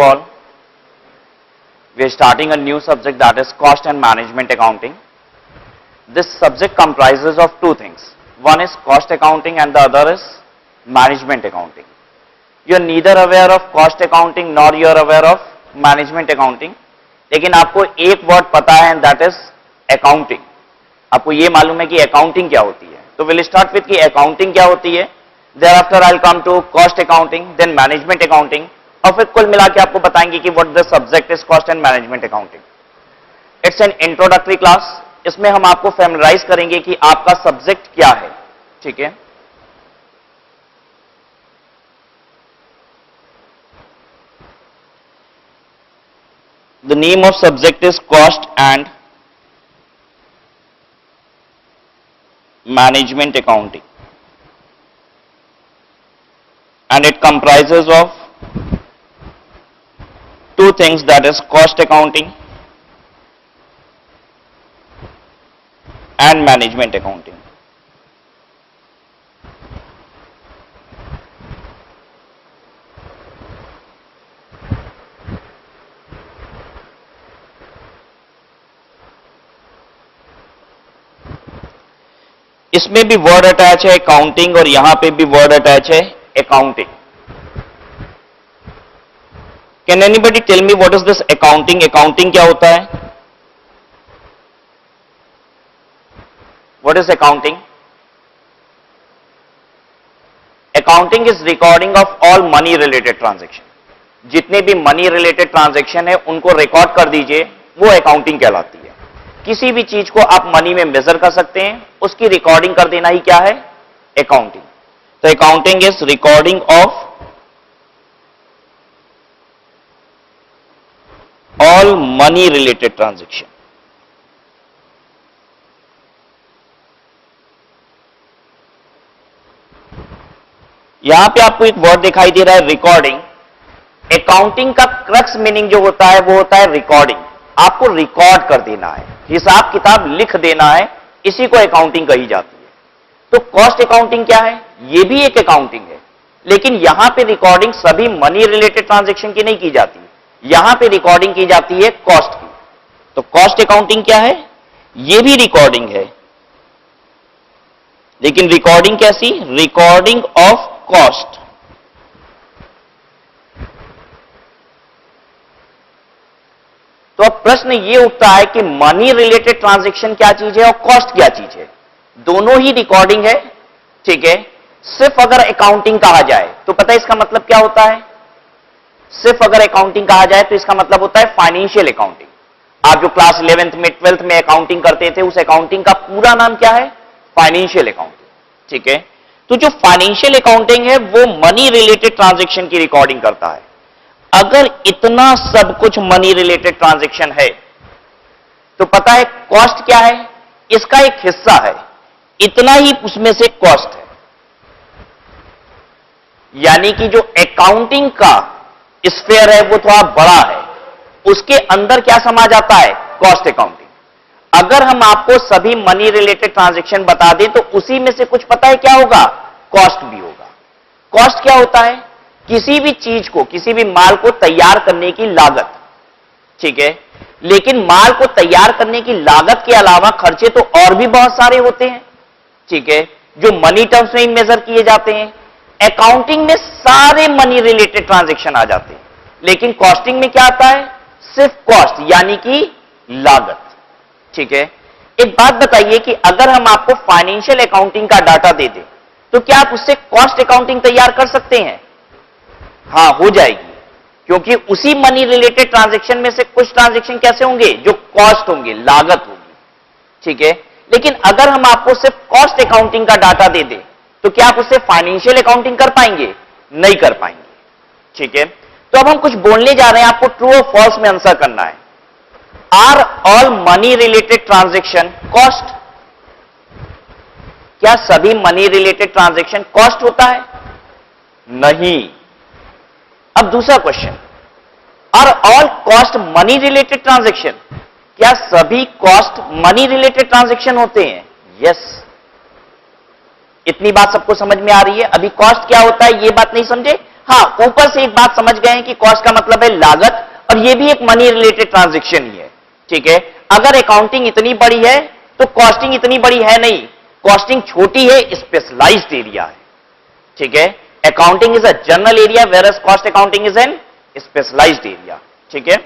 all. We are starting a new subject, that is cost and management accounting. This subject comprises of two things. One is cost accounting and the other is management accounting. You are neither aware of cost accounting nor you are aware of management accounting. लेकिन आपको एक word पता है and that is accounting. आपको ये मालूम है कि accounting क्या होती है. तो we'll start with कि accounting क्या होती है. Thereafter I'll come to cost accounting, then management accounting. और फिर कुल मिला के आपको बताएंगे कि what the subject is cost and management accounting. It's an introductory class. इसमें हम आपको फैमिलराइज करेंगे कि आपका सब्जेक्ट क्या है. ठीक है. The name of subject is cost and management accounting, and it comprises of two things, that is cost accounting and management accounting. इसमें भी वर्ड अटैच है अकाउंटिंग और यहां पे भी वर्ड अटैच है accounting. Can anybody tell me what is this accounting? Accounting क्या होता है? What is accounting? Accounting is recording of all money related transaction. जितने भी मनी रिलेटेड ट्रांजैक्शन है उनको रिकॉर्ड कर दीजिए, वो अकाउंटिंग कहलाती है. किसी भी चीज को आप मनी में मेजर कर सकते हैं, उसकी रिकॉर्डिंग कर देना ही क्या है? अकाउंटिंग. तो accounting is recording of all money related transaction. यहां पे आपको एक वर्ड दिखाई दे रहा है रिकॉर्डिंग. अकाउंटिंग का क्रक्स मीनिंग जो होता है वो होता है रिकॉर्डिंग. आपको रिकॉर्ड कर देना है, हिसाब किताब लिख देना है, इसी को अकाउंटिंग कही जाती है. तो कॉस्ट अकाउंटिंग क्या है? ये भी एक अकाउंटिंग है, लेकिन यहां पे रिकॉर्डिंग सभी मनी रिलेटेड ट्रांजैक्शन की नहीं की जाती, यहां पे रिकॉर्डिंग की जाती है कॉस्ट की. तो कॉस्ट अकाउंटिंग क्या है? ये भी रिकॉर्डिंग है, लेकिन रिकॉर्डिंग कैसी? Recording of cost. तो अब प्रश्न ये उठता है कि मनी रिलेटेड ट्रांजैक्शन क्या चीज है और कॉस्ट क्या चीज है? दोनों ही रिकॉर्डिंग है. ठीक है. सिर्फ अगर अकाउंटिंग कहा जाए तो पता है इसका मतलब क्या होता है? सिर्फ अगर अकाउंटिंग कहा जाए तो इसका मतलब होता है फाइनेंशियल अकाउंटिंग. आप जो क्लास 11th में 12th में अकाउंटिंग करते थे, उस अकाउंटिंग का पूरा नाम क्या है? Financial accounting. ठीक है. तो जो फाइनेंशियल अकाउंटिंग है वो मनी रिलेटेड ट्रांजैक्शन की रिकॉर्डिंग करता है. अगर इतना सब कुछ मनी रिलेटेड ट्रांजैक्शन है तो पता है कॉस्ट क्या है? इसका एक हिस्सा है, इतना ही उसमें से कॉस्ट है. यानी कि जो अकाउंटिंग का स्फेयर है वो थोड़ा बड़ा है, उसके अंदर क्या समा जाता है? Cost accounting. अगर हम आपको सभी मनी रिलेटेड ट्रांजैक्शन बता दें तो उसी में से कुछ पता है क्या होगा? कॉस्ट भी होगा. कॉस्ट क्या होता है? किसी भी चीज को, किसी भी माल को तैयार करने की लागत. ठीक है. लेकिन माल को तैयार करने की लागत के अलावा खर्चे तो और भी बहुत सारे होते हैं. ठीक है. जो मनी टर्म्स में मेजर किए जाते हैं. अकाउंटिंग में सारे मनी रिलेटेड ट्रांजैक्शन आ जाते हैं, लेकिन कॉस्टिंग में क्या आता है? सिर्फ कॉस्ट, यानी कि लागत. ठीक है. एक बात बताइए कि अगर हम आपको फाइनेंशियल अकाउंटिंग का डाटा दे दें तो क्या आप उससे कॉस्ट अकाउंटिंग तैयार कर सकते हैं? हां, हो जाएगी, क्योंकि उसी मनी रिलेटेड ट्रांजैक्शन में से कुछ ट्रांजैक्शन कैसे होंगे? जो कॉस्ट होंगे, लागत होगी. ठीक है. लेकिन अगर हम आपको सिर्फ कॉस्ट अकाउंटिंग का डाटा दे दें तो क्या आप उससे फाइनेंशियल अकाउंटिंग कर पाएंगे? नहीं कर पाएंगे. ठीक है. तो अब हम कुछ बोलने जा रहे हैं, आपको ट्रू और फॉल्स में आंसर करना है. Are all money related transaction cost? क्या सभी मनी रिलेटेड ट्रांजैक्शन कॉस्ट होता है? नहीं. अब दूसरा question, are all cost money related transaction? क्या सभी कॉस्ट मनी रिलेटेड ट्रांजैक्शन होते हैं? यस. इतनी बात सबको समझ में आ रही है? अभी कॉस्ट क्या होता है ये बात नहीं समझे? हाँ, ऊपर से एक बात समझ गए हैं कि कॉस्ट का मतलब है लागत, और ये भी एक मनी रिलेटेड ट्रांजैक्शन ही है, ठीक है। अगर अकाउंटिंग इतनी बड़ी है तो कॉस्टिंग इतनी बड़ी है नहीं, कॉस्टिंग छोटी है, स्पेशलाइज्ड एरिया है, ठीक है। Accounting is a general area where as cost accounting is an specialised area, ठीक है।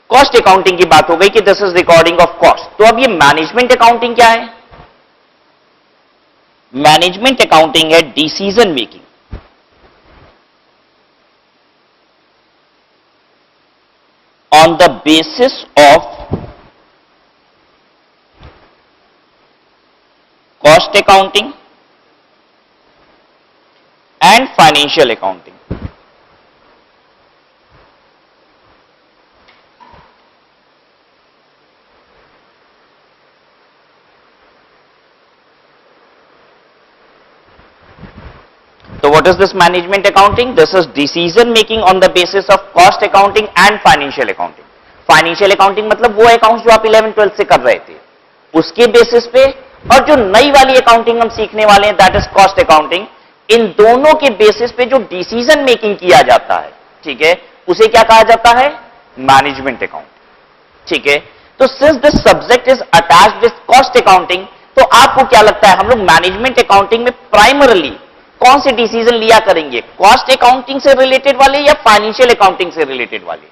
कॉस्ट अकाउंटिंग की बात हो गई कि this is recording of cost. तो अब ये मैनेजमेंट अकाउंटिंग क्या है? मैनेजमेंट अकाउंटिंग है decision making on the basis of cost accounting and financial accounting. So what is this management accounting? This is decision making on the basis of cost accounting and financial accounting. Financial accounting मतलब वो accounts जो आप 11-12 से कर रहे थे उसके basis पे, और जो नई वाली अकाउंटिंग हम सीखने वाले हैं दैट इज कॉस्ट अकाउंटिंग, इन दोनों के बेसिस पे जो डिसीजन मेकिंग किया जाता है, ठीक है, उसे क्या कहा जाता है? मैनेजमेंट अकाउंट, ठीक है। तो since this subject is attached with cost accounting, तो आपको क्या लगता है हम लोग मैनेजमेंट अकाउंटिंग में प्राइमरली कौन से डिसीजन लिया करेंगे? कॉस्ट अकाउंटिंग से रिलेटेड वाले या फाइनेंशियल अकाउंटिंग से रिलेटेड वाले?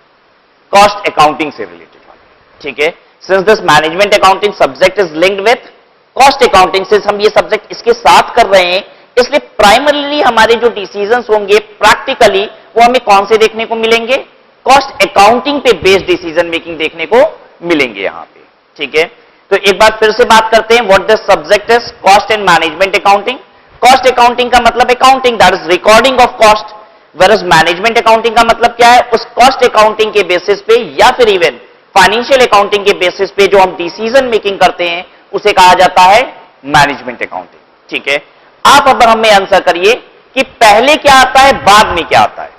कॉस्ट अकाउंटिंग से रिलेटेड वाले, ठीक है। Since this management accounting subject is linked with cost accounting, since हम ये सब्जेक्ट इसके साथ कर रहे हैं, इसलिए प्राइमरली हमारे जो डिसीजंस होंगे प्रैक्टिकली वो हमें कौन से देखने को मिलेंगे? कॉस्ट अकाउंटिंग पे बेस्ड डिसीजन मेकिंग देखने को मिलेंगे यहां पे, ठीक है। तो एक बार फिर से बात करते हैं, what this subject is cost and management accounting. Cost accounting का मतलब accounting, that is recording of cost, whereas management accounting का मतलब क्या है? उस कॉस्ट अकाउंटिंग के बेसिस पे या फिर इवन फाइनेंशियल अकाउंटिंग के बेसिस पे जो हम डिसीजन मेकिंग करते हैं उसे कहा जाता है मैनेजमेंट अकाउंटिंग, ठीक है। आप अब हमें आंसर करिए कि पहले क्या आता है, बाद में क्या आता है?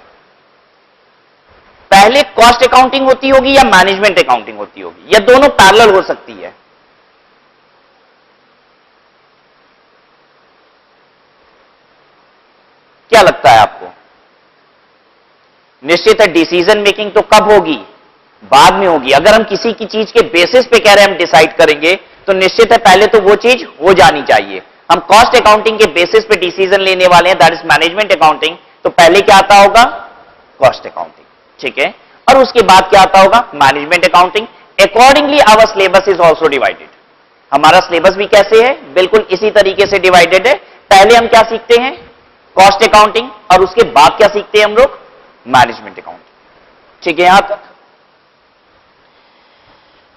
पहले कॉस्ट अकाउंटिंग होती होगी या मैनेजमेंट अकाउंटिंग होती होगी, या दोनों पैरेलल हो सकती है? क्या लगता है आपको? निश्चित है डिसीजन मेकिंग तो कब होगी? बाद में होगी। अगर हम किसी की चीज के बेसिस पे कह रहे हैं हम डिसाइड करेंगे तो निश्चित है पहले तो वो चीज हो जानी चाहिए। हम कॉस्ट अकाउंटिंग के बेसिस पे डिसीजन लेने वाले हैं, दैट इज मैनेजमेंट अकाउंटिंग, तो पहले क्या आता होगा? कॉस्ट अकाउंटिंग, ठीक है। और उसके बाद क्या आता होगा? Management accounting. Accordingly our syllabus is also divided. हमारा सिलेबस भी कैसे है? बिल्कुल इसी तरीके से डिवाइडेड है। पहले हम क्या सीखते हैं? कॉस्ट अकाउंटिंग, और उसके बाद क्या सीखते हैं हम लोग? मैनेजमेंट अकाउंटिंग, ठीक है यहां तक।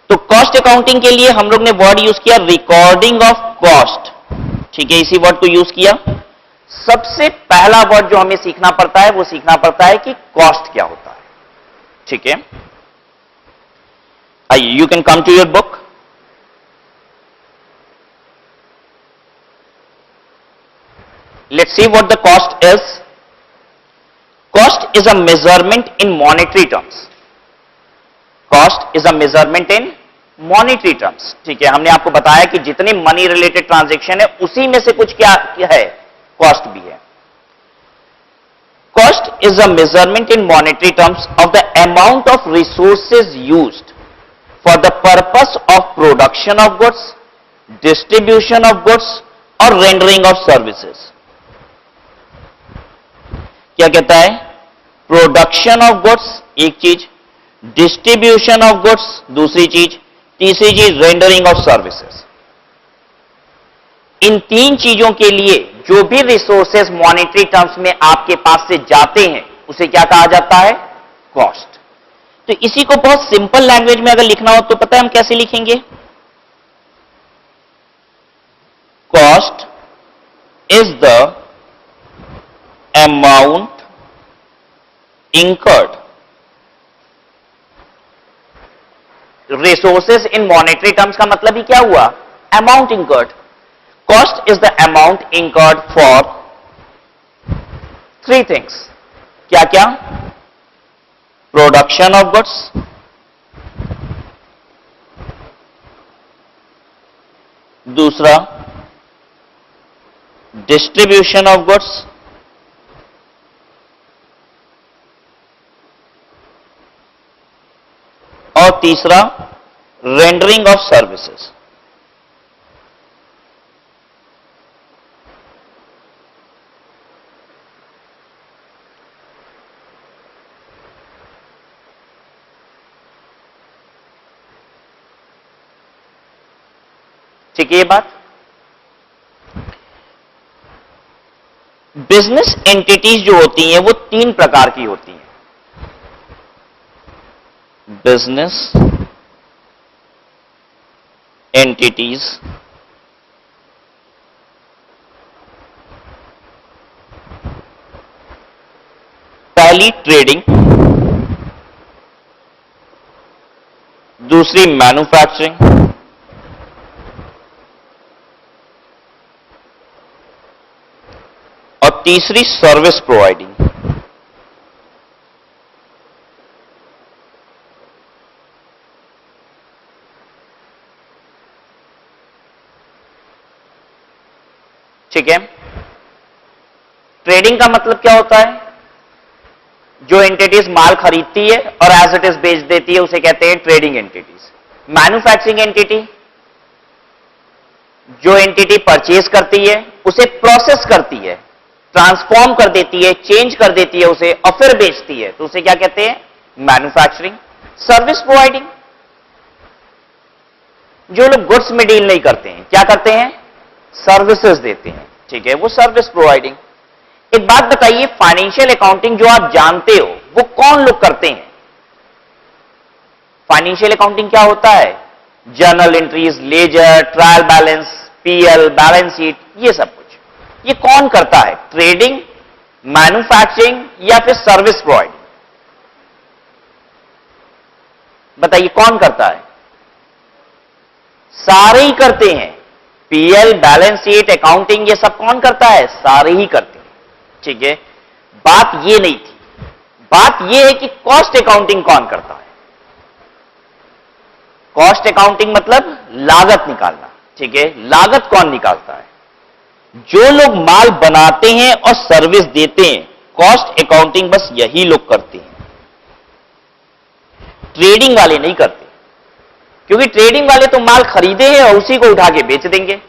तो कॉस्ट अकाउंटिंग के लिए हम लोग ने वर्ड यूज किया रिकॉर्डिंग ऑफ कॉस्ट, ठीक है, इसी वर्ड को यूज किया। सबसे पहला वर्ड जो हमें सीखना पड़ता है वो सीखना पड़ता है कि कॉस्ट क्या होता है, ठीक है। आइए, you can come to your book. Let's see what the cost is. Cost is a measurement in monetary terms. Cost is a measurement in monetary terms. ठीक है, हमने आपको बताया कि जितने मनी रिलेटेड ट्रांजैक्शन है उसी में से कुछ क्या है? कॉस्ट भी है। Cost is a measurement in monetary terms of the amount of resources used for the purpose of production of goods, distribution of goods or rendering of services. क्या कहता है? प्रोडक्शन ऑफ गुड्स एक चीज, distribution of goods दूसरी चीज, तीसरी चीज rendering of services. इन तीन चीजों के लिए जो भी रिसोर्सेज मॉनेटरी टर्म्स में आपके पास से जाते हैं उसे क्या कहा जाता है? कॉस्ट। तो इसी को बहुत सिंपल लैंग्वेज में अगर लिखना हो तो पता है हम कैसे लिखेंगे? Cost is the amount incurred, resources in monetary terms का मतलब ही क्या हुआ? amount incurred. Cost is the amount incurred for three things. क्या क्या? Production of goods, दूसरा डिस्ट्रीब्यूशन ऑफ गुड्स, और तीसरा रेंडरिंग ऑफ सर्विसेज। ठीक है ये बात। बिजनेस एंटिटीज जो होती हैं वो तीन प्रकार की होती हैं। बिजनेस एंटिटीज, पहली ट्रेडिंग, दूसरी मैन्युफैक्चरिंग, और तीसरी सर्विस प्रोवाइडिंग। ठीक है। ट्रेडिंग का मतलब क्या होता है? जो एंटिटीज माल खरीदती है और एज इट इज बेच देती है उसे कहते हैं ट्रेडिंग एंटिटीज। मैन्युफैक्चरिंग एंटिटी, जो एंटिटी परचेज करती है उसे प्रोसेस करती है, ट्रांसफॉर्म कर देती है, चेंज कर देती है उसे और फिर बेचती है, तो उसे क्या कहते हैं? मैन्युफैक्चरिंग। सर्विस प्रोवाइडिंग, जो लोग गुड्स में डील नहीं करते हैं क्या करते हैं? सर्विसेज देते हैं। ठीक है, वो सर्विस प्रोवाइडिंग। एक बात बताइए, फाइनेंशियल अकाउंटिंग जो आप जानते हो वो कौन लोग करते हैं? फाइनेंशियल अकाउंटिंग क्या होता है? Journal entries, ledger, trial balance, PL, balance sheet, ये सब कुछ ये कौन करता है? ट्रेडिंग, मैन्युफैक्चरिंग या फिर सर्विस प्रोवाइडिंग? बताइए कौन करता है? सारे ही करते हैं। पीएल, बैलेंस शीट, अकाउंटिंग, ये सब कौन करता है? सारे ही करते हैं। ठीक है, बात ये नहीं थी, बात ये है कि कॉस्ट अकाउंटिंग कौन करता है? कॉस्ट अकाउंटिंग मतलब लागत निकालना। ठीक है, लागत कौन निकालता है? जो लोग माल बनाते हैं और सर्विस देते हैं, कॉस्ट अकाउंटिंग बस यही लोग करते हैं, ट्रेडिंग वाले नहीं करते। क्योंकि ट्रेडिंग वाले तो माल खरीदे हैं और उसी को उठा के बेच देंगे।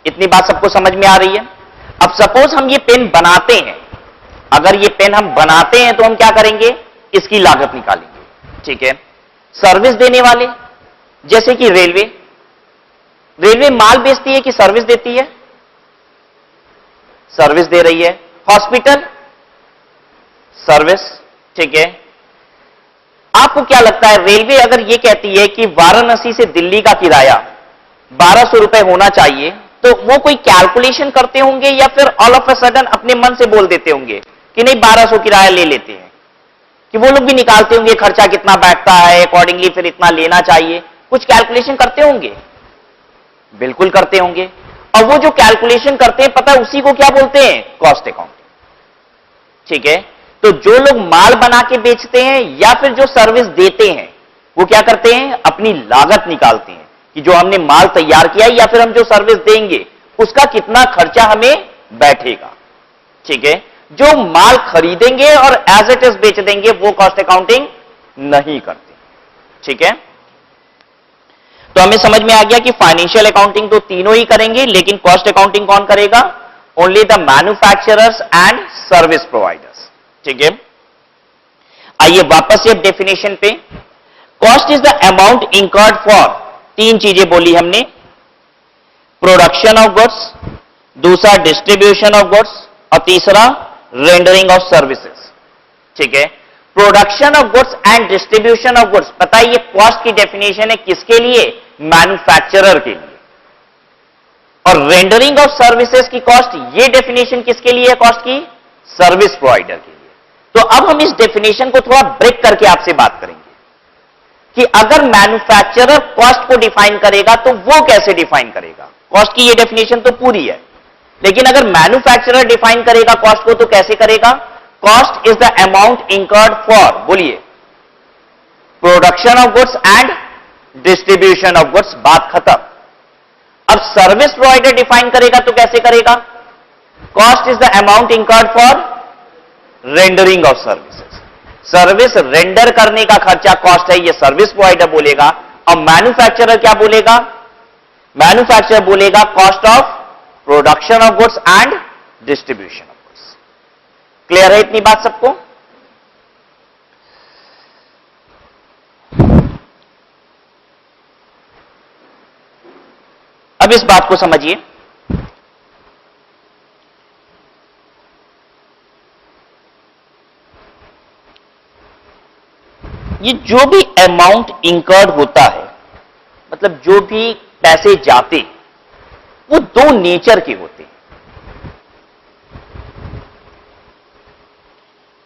इतनी बात सबको समझ में आ रही है? अब सपोज हम ये पेन बनाते हैं, अगर ये पेन हम बनाते हैं तो हम क्या करेंगे? इसकी लागत निकालेंगे। ठीक है, सर्विस देने वाले जैसे कि रेलवे, रेलवे माल बेचती है कि सर्विस देती है? सर्विस दे रही है। Hospital, service. ठीक है, आपको क्या लगता है रेलवे अगर ये कहती है कि वाराणसी से दिल्ली का किराया 1200 रुपए होना चाहिए, तो वो कोई कैलकुलेशन करते होंगे या फिर ऑल ऑफ अ सडन अपने मन से बोल देते होंगे कि नहीं 1200 किराया ले लेते हैं? कि वो लोग भी निकालते होंगे खर्चा कितना बैठता है, अकॉर्डिंगली फिर इतना लेना चाहिए, कुछ कैलकुलेशन करते होंगे? बिल्कुल करते होंगे। और वो जो कैलकुलेशन करते हैं पता है उसी को क्या बोलते हैं? Cost accounting. ठीक है, तो जो लोग माल बना के बेचते हैं या फिर जो सर्विस देते हैं वो क्या करते हैं? अपनी लागत निकालते हैं कि जो हमने माल तैयार किया है या फिर हम जो सर्विस देंगे उसका कितना खर्चा हमें बैठेगा। ठीक है, जो माल खरीदेंगे और एज इट इज बेच देंगे वो कॉस्ट अकाउंटिंग नहीं करते। ठीक है, तो हमें समझ में आ गया कि फाइनेंशियल अकाउंटिंग तो तीनों ही करेंगे, लेकिन कॉस्ट अकाउंटिंग कौन करेगा? Only the manufacturers and service providers. ठीक है, आइए वापस से डेफिनेशन पे। Cost is the amount incurred for, तीन चीजें बोली हमने, प्रोडक्शन ऑफ गुड्स, दूसरा डिस्ट्रीब्यूशन ऑफ गुड्स और तीसरा रेंडरिंग ऑफ सर्विसेज। ठीक है, production of goods and distribution of goods, पता है ये कॉस्ट की डेफिनेशन है किसके लिए? मैन्युफैक्चरर के लिए। और रेंडरिंग ऑफ सर्विसेज की कॉस्ट, ये डेफिनेशन किसके लिए है कॉस्ट की? सर्विस प्रोवाइडर के लिए। तो अब हम इस डेफिनेशन को थोड़ा ब्रेक करके आपसे बात करेंगे कि अगर मैन्युफैक्चरर कॉस्ट को डिफाइन करेगा तो वो कैसे डिफाइन करेगा? कॉस्ट की ये डेफिनेशन तो पूरी है, लेकिन अगर मैन्युफैक्चरर डिफाइन करेगा कॉस्ट को तो कैसे करेगा? Cost is the amount incurred for, बोलिए, production of goods and distribution of goods, बात खत्म। अब सर्विस प्रोवाइडर डिफाइन करेगा तो कैसे करेगा? Cost is the amount incurred for rendering of services. Service render करने का खर्चा कॉस्ट है, यह सर्विस प्रोवाइडर बोलेगा। अब मैन्युफैक्चरर क्या बोलेगा? मैन्युफैक्चरर बोलेगा cost of production of goods and distribution of goods. Clear है इतनी बात सबको? अब इस बात को समझिए, ये जो भी अमाउंट इंकर्ड होता है, मतलब जो भी पैसे जाते, वो दो नेचर के होते हैं।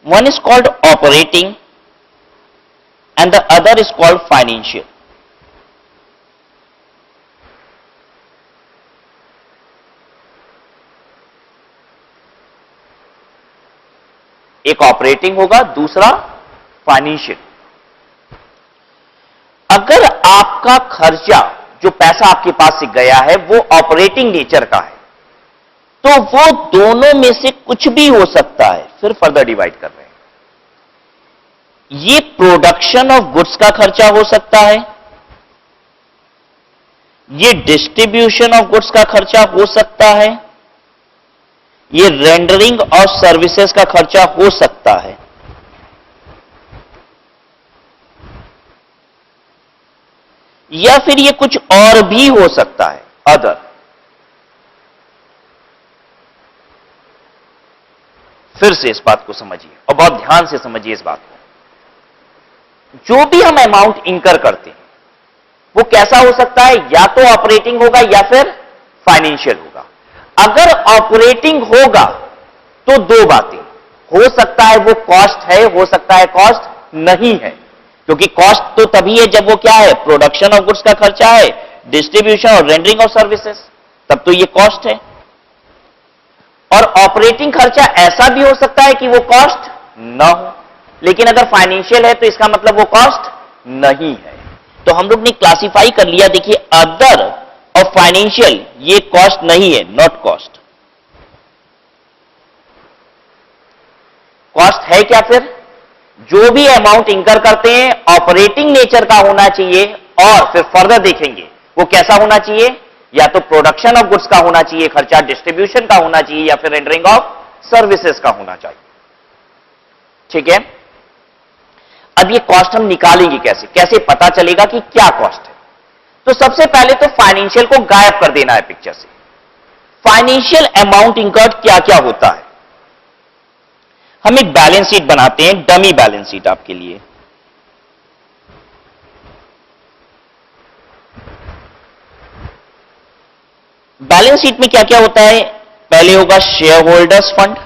One is called operating and the other is called financial. एक ऑपरेटिंग होगा, दूसरा फाइनेंशियल। अगर आपका खर्चा, जो पैसा आपके पास से गया है, वो ऑपरेटिंग नेचर का है, तो वो दोनों में से कुछ भी हो सकता है। फिर फर्दर डिवाइड कर रहे हैं, ये प्रोडक्शन ऑफ गुड्स का खर्चा हो सकता है, ये डिस्ट्रीब्यूशन ऑफ गुड्स का खर्चा हो सकता है, ये रेंडरिंग ऑफ सर्विसेज का खर्चा हो सकता है। या फिर ये कुछ और भी हो सकता है, अदर। फिर से इस बात को समझिए और बहुत ध्यान से समझिए इस बात को। जो भी हम अमाउंट इंकर करते हैं वो कैसा हो सकता है? या तो ऑपरेटिंग होगा या फिर फाइनेंशियल होगा। अगर ऑपरेटिंग होगा तो दो बातें हो सकता है, वो कॉस्ट है, हो सकता है कॉस्ट नहीं है। क्योंकि कॉस्ट तो तभी है जब वो क्या है? प्रोडक्शन ऑफ गुड्स का खर्चा है, डिस्ट्रीब्यूशन और रेंडरिंग ऑफ सर्विसेज, तब तो ये कॉस्ट है। और ऑपरेटिंग खर्चा ऐसा भी हो सकता है कि वो कॉस्ट ना हो, लेकिन अगर फाइनेंशियल है तो इसका मतलब वो कॉस्ट नहीं है। तो हम लोग ने क्लासिफाई कर लिया, देखिए, अदर और फाइनेंशियल, ये कॉस्ट नहीं है, नॉट कॉस्ट। कॉस्ट है क्या? फिर जो भी अमाउंट इंकर करते हैं ऑपरेटिंग नेचर का होना चाहिए, और फिर फर्दर देखेंगे वो कैसा होना चाहिए। या तो प्रोडक्शन ऑफ गुड्स का होना चाहिए खर्चा, डिस्ट्रीब्यूशन का होना चाहिए, या फिर रेंडरिंग ऑफ सर्विसेज का होना चाहिए। ठीक है। अब ये कॉस्ट हम निकालेंगे कैसे? कैसे पता चलेगा कि क्या कॉस्ट है? तो सबसे पहले तो फाइनेंशियल को गायब कर देना है पिक्चर से। फाइनेंशियल अमाउंट इंकर्ड क्या क्या होता है? हम एक बैलेंस शीट बनाते हैं, डमी बैलेंस शीट आपके लिए। बैलेंस शीट में क्या क्या होता है? पहले होगा शेयर होल्डर्स फंड,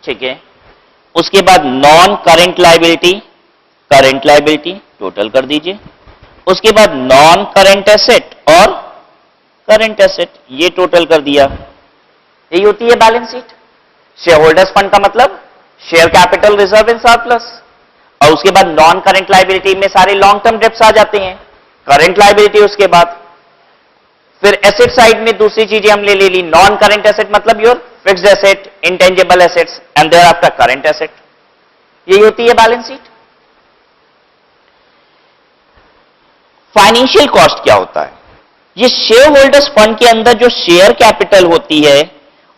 ठीक है। उसके बाद non current liability, current liability total कर दीजिए। उसके बाद नॉन करेंट एसेट और करेंट एसेट, ये टोटल कर दिया। यही होती है balance sheet. Share holders fund का मतलब share capital, reserve and surplus. और उसके बाद नॉन करेंट लायबिलिटी में सारे लॉन्ग टर्म डेब्ट्स आ जाते हैं। करेंट लायबिलिटी उसके बाद, फिर एसेट साइड में दूसरी चीजें हमने ले ली। नॉन करेंट एसेट मतलब your fixed asset, intangible assets and thereafter current asset. यही होती है बैलेंस शीट। फाइनेंशियल कॉस्ट क्या होता है? ये शेयर होल्डर्स फंड के अंदर जो शेयर कैपिटल होती है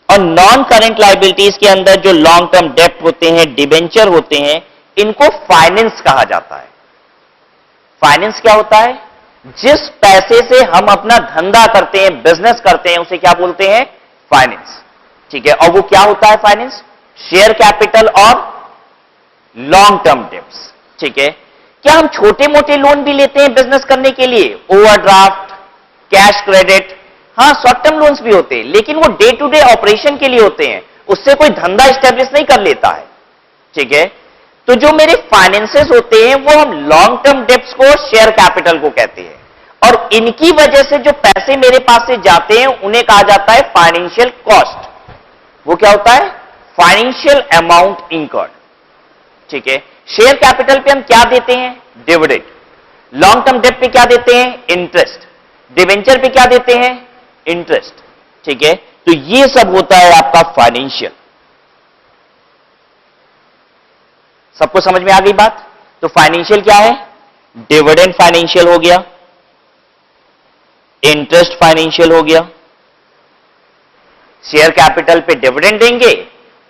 और नॉन करेंट लायबिलिटीज के अंदर जो लॉन्ग टर्म डेब्ट होते हैं, डिबेंचर होते हैं, इनको फाइनेंस कहा जाता है। फाइनेंस क्या होता है? जिस पैसे से हम अपना धंधा करते हैं, बिजनेस करते हैं, उसे क्या बोलते हैं? फाइनेंस। ठीक है। और वो क्या होता है फाइनेंस? शेयर कैपिटल और लॉन्ग टर्म डेब्ट्स। ठीक है। क्या हम छोटे मोटे लोन भी लेते हैं बिजनेस करने के लिए? ओवरड्राफ्ट, कैश क्रेडिट, हां, शॉर्ट टर्म लोन्स भी होते हैं, लेकिन वो डे टू डे ऑपरेशन के लिए होते हैं, उससे कोई धंधा स्टैब्लिश नहीं कर लेता है। ठीक है। तो जो मेरे फाइनेंसेस होते हैं वो हम लॉन्ग टर्म डेब्ट्स को, शेयर कैपिटल को कहते हैं, और इनकी वजह से जो पैसे मेरे पास से जाते हैं उन्हें कहा जाता है फाइनेंशियल कॉस्ट। वो क्या होता है? Financial amount incurred. ठीक है। शेयर कैपिटल पे हम क्या देते हैं? डिविडेंड। लॉन्ग टर्म डेट पे क्या देते हैं? इंटरेस्ट। डिवेंचर पे क्या देते हैं? इंटरेस्ट। ठीक है, तो ये सब होता है आपका फाइनेंशियल। सबको समझ में आ गई बात? तो फाइनेंशियल क्या है? डिविडेंड फाइनेंशियल हो गया, इंटरेस्ट फाइनेंशियल हो गया, शेयर कैपिटल पे डिविडेंड देंगे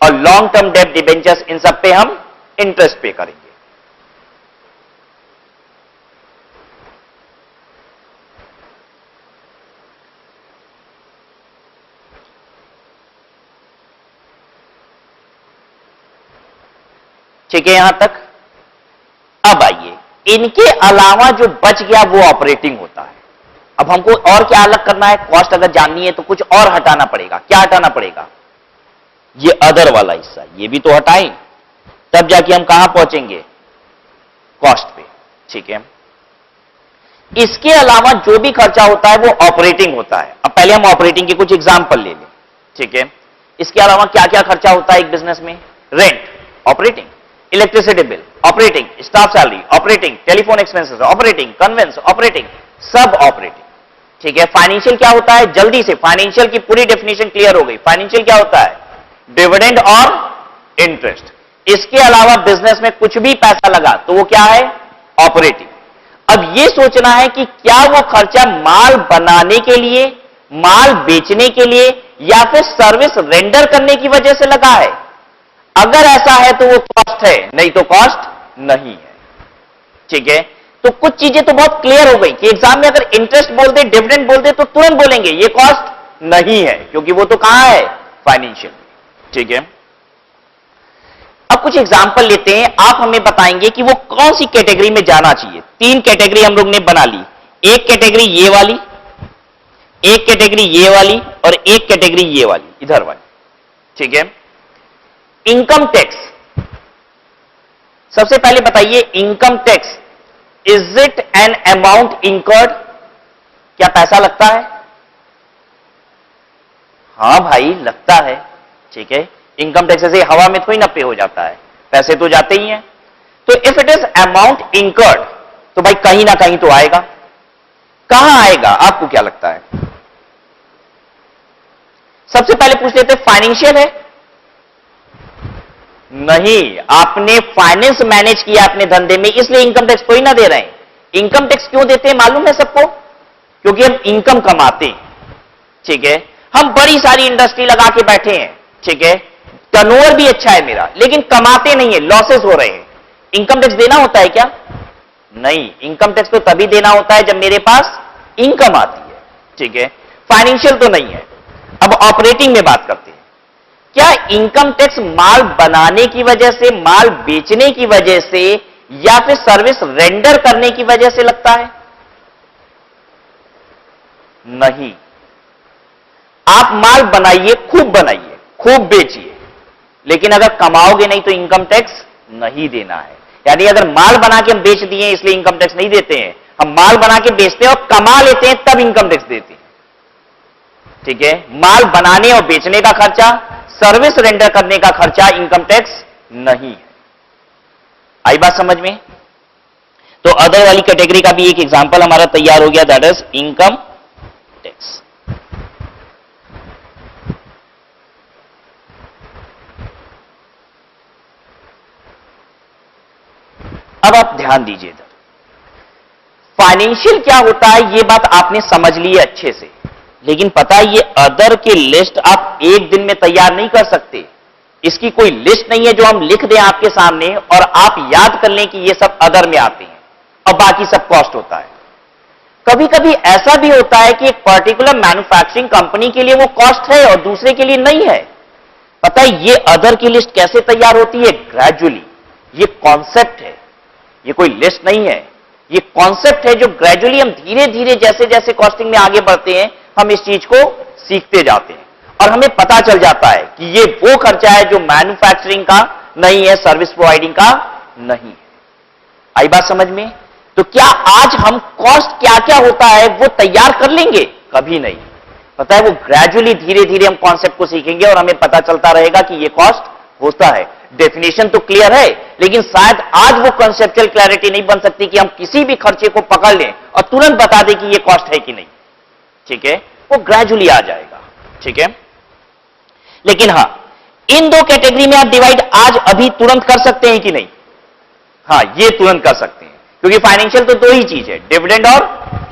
और लॉन्ग टर्म डेट डिबेंचर्स इन सब पे हम इंटरेस्ट पे करेंगे। ठीक है यहां तक? अब आइए, इनके अलावा जो बच गया वो ऑपरेटिंग होता है। अब हमको और क्या अलग करना है? कॉस्ट अगर जाननी है तो कुछ और हटाना पड़ेगा। क्या हटाना पड़ेगा? ये अदर वाला हिस्सा, ये भी तो हटाएं, तब जाके हम कहां पहुंचेंगे? कॉस्ट पे। ठीक है, इसके अलावा जो भी खर्चा होता है वो ऑपरेटिंग होता है। अब पहले हम ऑपरेटिंग के कुछ एग्जांपल ले लें। ठीक है, इसके अलावा क्या क्या खर्चा होता है एक बिजनेस में? Rent operating, electricity bill operating, staff salary operating, telephone expenses operating, conveyance operating, सब ऑपरेटिंग। ठीक है, फाइनेंशियल क्या होता है? जल्दी से, फाइनेंशियल की पूरी डेफिनेशन क्लियर हो गई। फाइनेंशियल क्या होता है? डिविडेंड और इंटरेस्ट। इसके अलावा बिजनेस में कुछ भी पैसा लगा तो वो क्या है? ऑपरेटिंग। अब ये सोचना है कि क्या वो खर्चा माल बनाने के लिए, माल बेचने के लिए, या फिर सर्विस रेंडर करने की वजह से लगा है। अगर ऐसा है तो वो कॉस्ट है, नहीं तो कॉस्ट नहीं है। ठीक है, तो कुछ चीजें तो बहुत क्लियर हो गई कि एग्जाम में अगर इंटरेस्ट बोल दे, डिविडेंड बोल दे तो तुरंत बोलेंगे ये कॉस्ट नहीं है, क्योंकि वो तो कहां है? फाइनेंशियल। ठीक है, अब कुछ एग्जांपल लेते हैं। आप हमें बताएंगे कि वो कौन सी कैटेगरी में जाना चाहिए। 3 कैटेगरी हम लोग ने बना ली। एक कैटेगरी ये वाली, एक कैटेगरी ये वाली, और एक कैटेगरी ये वाली, इधर वाली। ठीक है, इनकम टैक्स। सबसे पहले बताइए, income tax is it an amount incurred? क्या पैसा लगता है? हां भाई लगता है। ठीक है, इनकम टैक्स से हवा में थोड़ी ना पे हो जाता है, पैसे तो जाते ही हैं। तो if it is amount incurred तो भाई कहीं ना कहीं तो आएगा। कहां आएगा आपको क्या लगता है? सबसे पहले पूछ लेते फाइनेंशियल है? नहीं, आपने फाइनेंस मैनेज किया अपने धंधे में, इसलिए इनकम टैक्स कोई ना दे रहे हैं। इनकम टैक्स क्यों देते हैं मालूम है सबको? क्योंकि हम इनकम कमाते हैं। ठीक है, हम बड़ी सारी इंडस्ट्री लगा के बैठे हैं। ठीक है, टर्नओवर भी अच्छा है मेरा, लेकिन कमाते नहीं है, लॉसेस हो रहे हैं। इनकम टैक्स देना होता है क्या? नहीं, इनकम टैक्स तो तभी देना होता है जब मेरे पास इनकम आती है। ठीक है, फाइनेंशियल तो नहीं है। अब ऑपरेटिंग में बात करते हैं। क्या इनकम टैक्स माल बनाने की वजह से, माल बेचने की वजह से, या फिर सर्विस रेंडर करने की वजह से लगता है? नहीं। आप माल बनाइए, खूब बेचिए, लेकिन अगर कमाओगे नहीं तो इनकम टैक्स नहीं देना है। यानी अगर माल बना के हम बेच दिए इसलिए इनकम टैक्स नहीं देते हैं, हम माल बना के बेचते हैं और कमा लेते हैं तब इनकम टैक्स देते हैं। ठीक है, माल बनाने और बेचने का खर्चा, सर्विस रेंडर करने का खर्चा इनकम टैक्स नहीं है। आई बात समझ में? तो अदर वाली कैटेगरी का भी एक एग्जांपल हमारा तैयार हो गया, दैट इज इनकम टैक्स। अब आप ध्यान दीजिए इधर, फाइनेंशियल क्या होता है ये बात आपने समझ ली है अच्छे से, लेकिन पता है ये अदर की लिस्ट आप एक दिन में तैयार नहीं कर सकते। इसकी कोई लिस्ट नहीं है जो हम लिख दें आपके सामने और आप याद कर लें कि ये सब अदर में आते हैं और बाकी सब कॉस्ट होता है। कभी कभी ऐसा भी होता है कि एक पर्टिकुलर मैन्युफैक्चरिंग कंपनी के लिए वो कॉस्ट है और दूसरे के लिए नहीं है। पता है ये अदर की लिस्ट कैसे तैयार होती है? ग्रेजुअली। ये कॉन्सेप्ट है, ये कोई लिस्ट नहीं है, ये कॉन्सेप्ट है जो ग्रेजुअली हम धीरे धीरे जैसे जैसे कॉस्टिंग में आगे बढ़ते हैं हम इस चीज को सीखते जाते हैं और हमें पता चल जाता है कि ये वो खर्चा है जो मैन्युफैक्चरिंग का नहीं है, सर्विस प्रोवाइडिंग का नहीं है। आई बात समझ में? तो क्या आज हम कॉस्ट क्या क्या होता है वो तैयार कर लेंगे? कभी नहीं। पता है वो ग्रेजुअली धीरे धीरे हम कॉन्सेप्ट को सीखेंगे और हमें पता चलता रहेगा कि ये कॉस्ट होता है। डेफिनेशन तो क्लियर है लेकिन शायद आज वो कॉन्सेप्चुअल क्लैरिटी नहीं बन सकती कि हम किसी भी खर्चे को पकड़ लें और तुरंत बता दें कि ये कॉस्ट है कि नहीं। ठीक है, वो ग्रेजुअली आ जाएगा। ठीक है, लेकिन हां, इन दो कैटेगरी में आप डिवाइड आज अभी तुरंत कर सकते हैं कि नहीं? हां, ये तुरंत कर सकते हैं, क्योंकि फाइनेंशियल तो दो ही चीज है, डिविडेंड और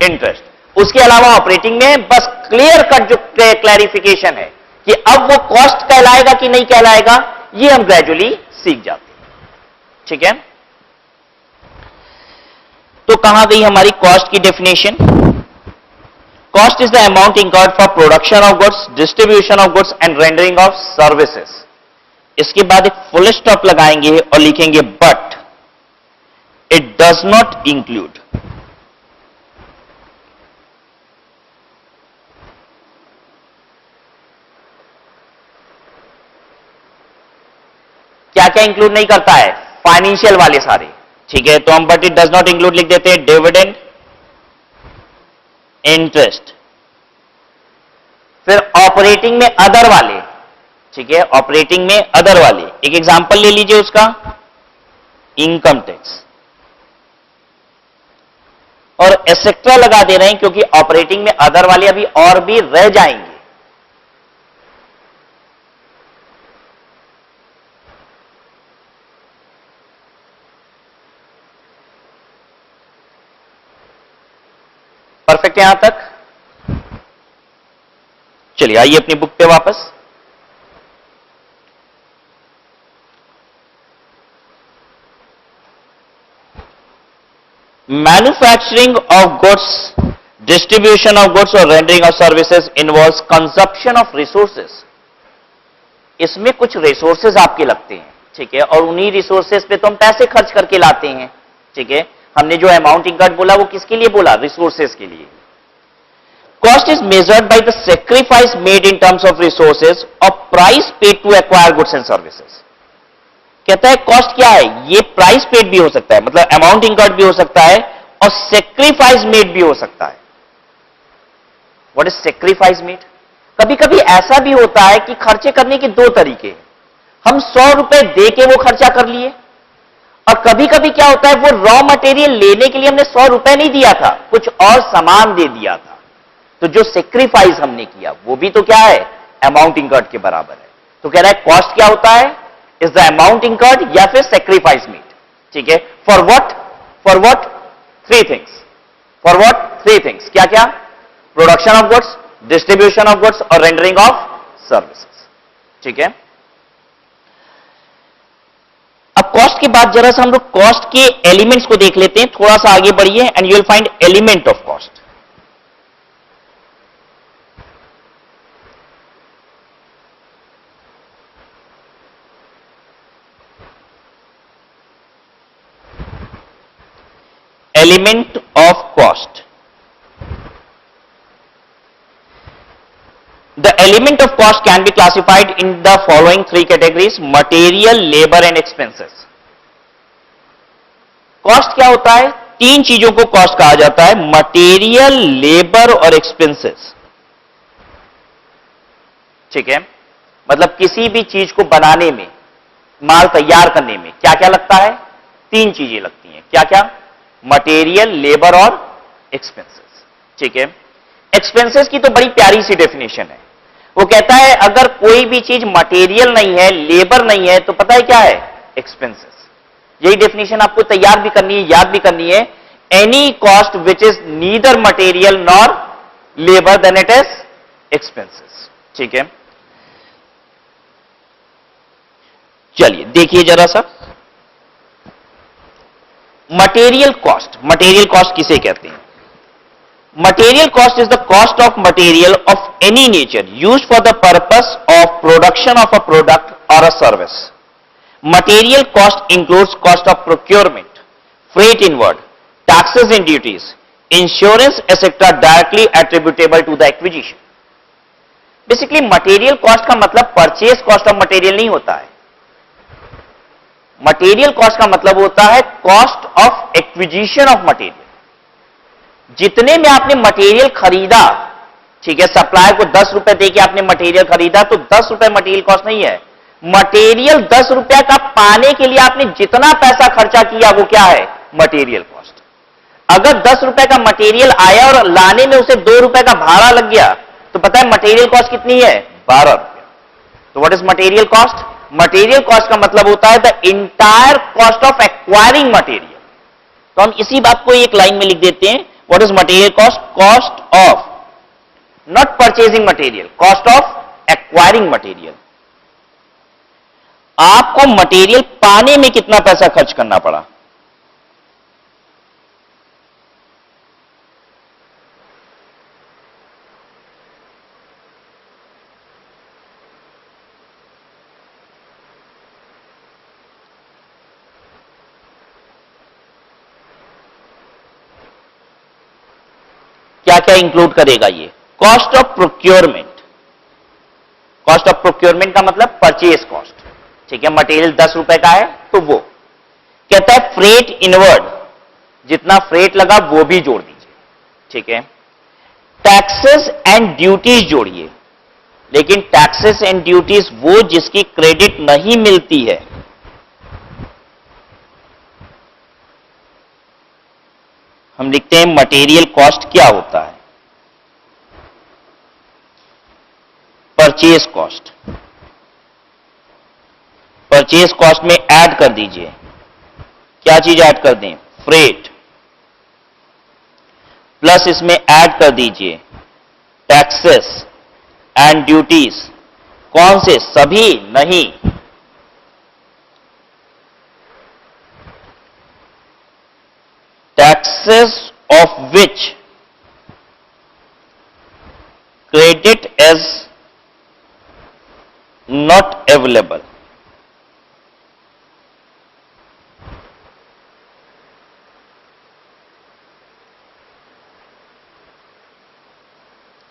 इंटरेस्ट। उसके अलावा ऑपरेटिंग में बस क्लियर कट जो क्लैरिफिकेशन है कि अब वो कॉस्ट कहलाएगा कि नहीं कहलाएगा, ये हम ग्रेजुअली सीख जाते हैं। ठीक है, तो कहां गई हमारी कॉस्ट की definition? Cost is the amount incurred for production of goods, distribution of goods and rendering of services. इसके बाद एक फुल स्टॉप लगाएंगे और लिखेंगे but it does not include. क्या क्या इंक्लूड नहीं करता है? फाइनेंशियल वाले सारे। ठीक है, तो हम but it does not include लिख देते हैं डिविडेंड, इंटरेस्ट, फिर ऑपरेटिंग में अदर वाले। ठीक है, ऑपरेटिंग में अदर वाले, एक एग्जांपल ले लीजिए उसका, इनकम टैक्स, और एसेट्रा लगा दे रहे हैं क्योंकि ऑपरेटिंग में अदर वाले अभी और भी रह जाएंगे। परफेक्ट यहां तक? चलिए आइए अपनी बुक पे वापस। Manufacturing of goods, distribution of goods और rendering of services involves consumption of resources. इसमें कुछ रिसोर्सेज आपके लगते हैं। ठीक है, और उन्हीं रिसोर्सेज पे तो हम पैसे खर्च करके लाते हैं। ठीक है, हमने जो अमाउंट इंकर्ड बोला वो किसके लिए बोला? रिसोर्सेज के लिए। Cost is measured by the sacrifice made in terms of resources और price paid to acquire goods and services. कहता है कॉस्ट क्या है? ये प्राइस पेड भी हो सकता है, मतलब अमाउंट इंकर्ड भी हो सकता है, और सेक्रीफाइस मेड भी हो सकता है। What is sacrifice made? कभी कभी ऐसा भी होता है कि खर्चे करने के दो तरीके हैं। हम 100 रुपए दे के वो खर्चा कर लिए, और कभी कभी क्या होता है, वो रॉ मटेरियल लेने के लिए हमने 100 रुपए नहीं दिया था, कुछ और सामान दे दिया था। तो जो सेक्रीफाइस हमने किया वो भी तो क्या है? अमाउंट इंकर्ड के बराबर है। तो कह रहा है कॉस्ट क्या होता है? इज द अमाउंट इंकर्ड या फिर सेक्रीफाइस मेड। ठीक है, for what? 3 things. For what? 3 things. क्या क्या? Production of goods, distribution of goods और रेंडरिंग ऑफ सर्विसेज। ठीक है, अब कॉस्ट के बाद जरा सा हम लोग कॉस्ट के एलिमेंट्स को देख लेते हैं। थोड़ा सा आगे बढ़िए and you will find element of cost. Element of cost. The element of cost can be classified in the following 3 categories: material, labor and expenses. Cost क्या होता है? 3 चीजों को cost कहा जाता है: material, labor और expenses. ठीक है, मतलब किसी भी चीज को बनाने में, माल तैयार करने में क्या क्या लगता है? 3 चीजें लगती हैं। क्या क्या? मटेरियल, लेबर और एक्सपेंसेस। ठीक है, एक्सपेंसेस की तो बड़ी प्यारी सी डेफिनेशन है। वो कहता है अगर कोई भी चीज मटेरियल नहीं है, लेबर नहीं है, तो पता है क्या है? एक्सपेंसेस। यही डेफिनेशन आपको तैयार भी करनी है, याद भी करनी है। Any cost which is neither material nor labour then it is expenses. ठीक है, चलिए देखिए जरा सा मटेरियल कॉस्ट किसे कहते हैं? Material cost is the cost of material of any nature used for the purpose of production of a product और a service. Material cost includes cost of procurement, freight inward, taxes and duties, insurance etcetera directly attributable to the acquisition. Basically material cost का मतलब purchase cost of material नहीं होता है। Material cost का मतलब होता है cost of acquisition of material. जितने में आपने मटेरियल खरीदा, ठीक है, सप्लायर को 10 रुपए देके आपने मटेरियल खरीदा, तो 10 रुपए मटेरियल कॉस्ट नहीं है। मटेरियल 10 रुपया का पाने के लिए आपने जितना पैसा खर्चा किया वो क्या है? Material cost. अगर 10 रुपए का मटेरियल आया और लाने में उसे 2 रुपए का भाड़ा लग गया तो पता है मटेरियल कॉस्ट कितनी है? 12 रुपया। तो what is material cost? Material cost का मतलब होता है the entire cost of acquiring material. तो हम इसी बात को एक लाइन में लिख देते हैं, what is material cost? Cost of not purchasing material, cost of acquiring material. आपको मटेरियल पाने में कितना पैसा खर्च करना पड़ा? क्या क्या इंक्लूड करेगा ये? Cost of procurement. Cost of procurement का मतलब परचेज कॉस्ट, ठीक है। मटेरियल 10 रुपए का है तो वो कहता है फ्रेट इनवर्ड, जितना फ्रेट लगा वो भी जोड़ दीजिए, ठीक है। टैक्सेस एंड ड्यूटीज जोड़िए, लेकिन टैक्सेस एंड ड्यूटीज वो जिसकी क्रेडिट नहीं मिलती है। हम लिखते हैं मटेरियल कॉस्ट क्या होता है? Purchase cost. परचेज कॉस्ट में ऐड कर दीजिए, क्या चीज ऐड कर दें? फ्रेट। प्लस इसमें ऐड कर दीजिए टैक्सेस एंड ड्यूटीज। कौन से? सभी नहीं, taxes of which credit is not available।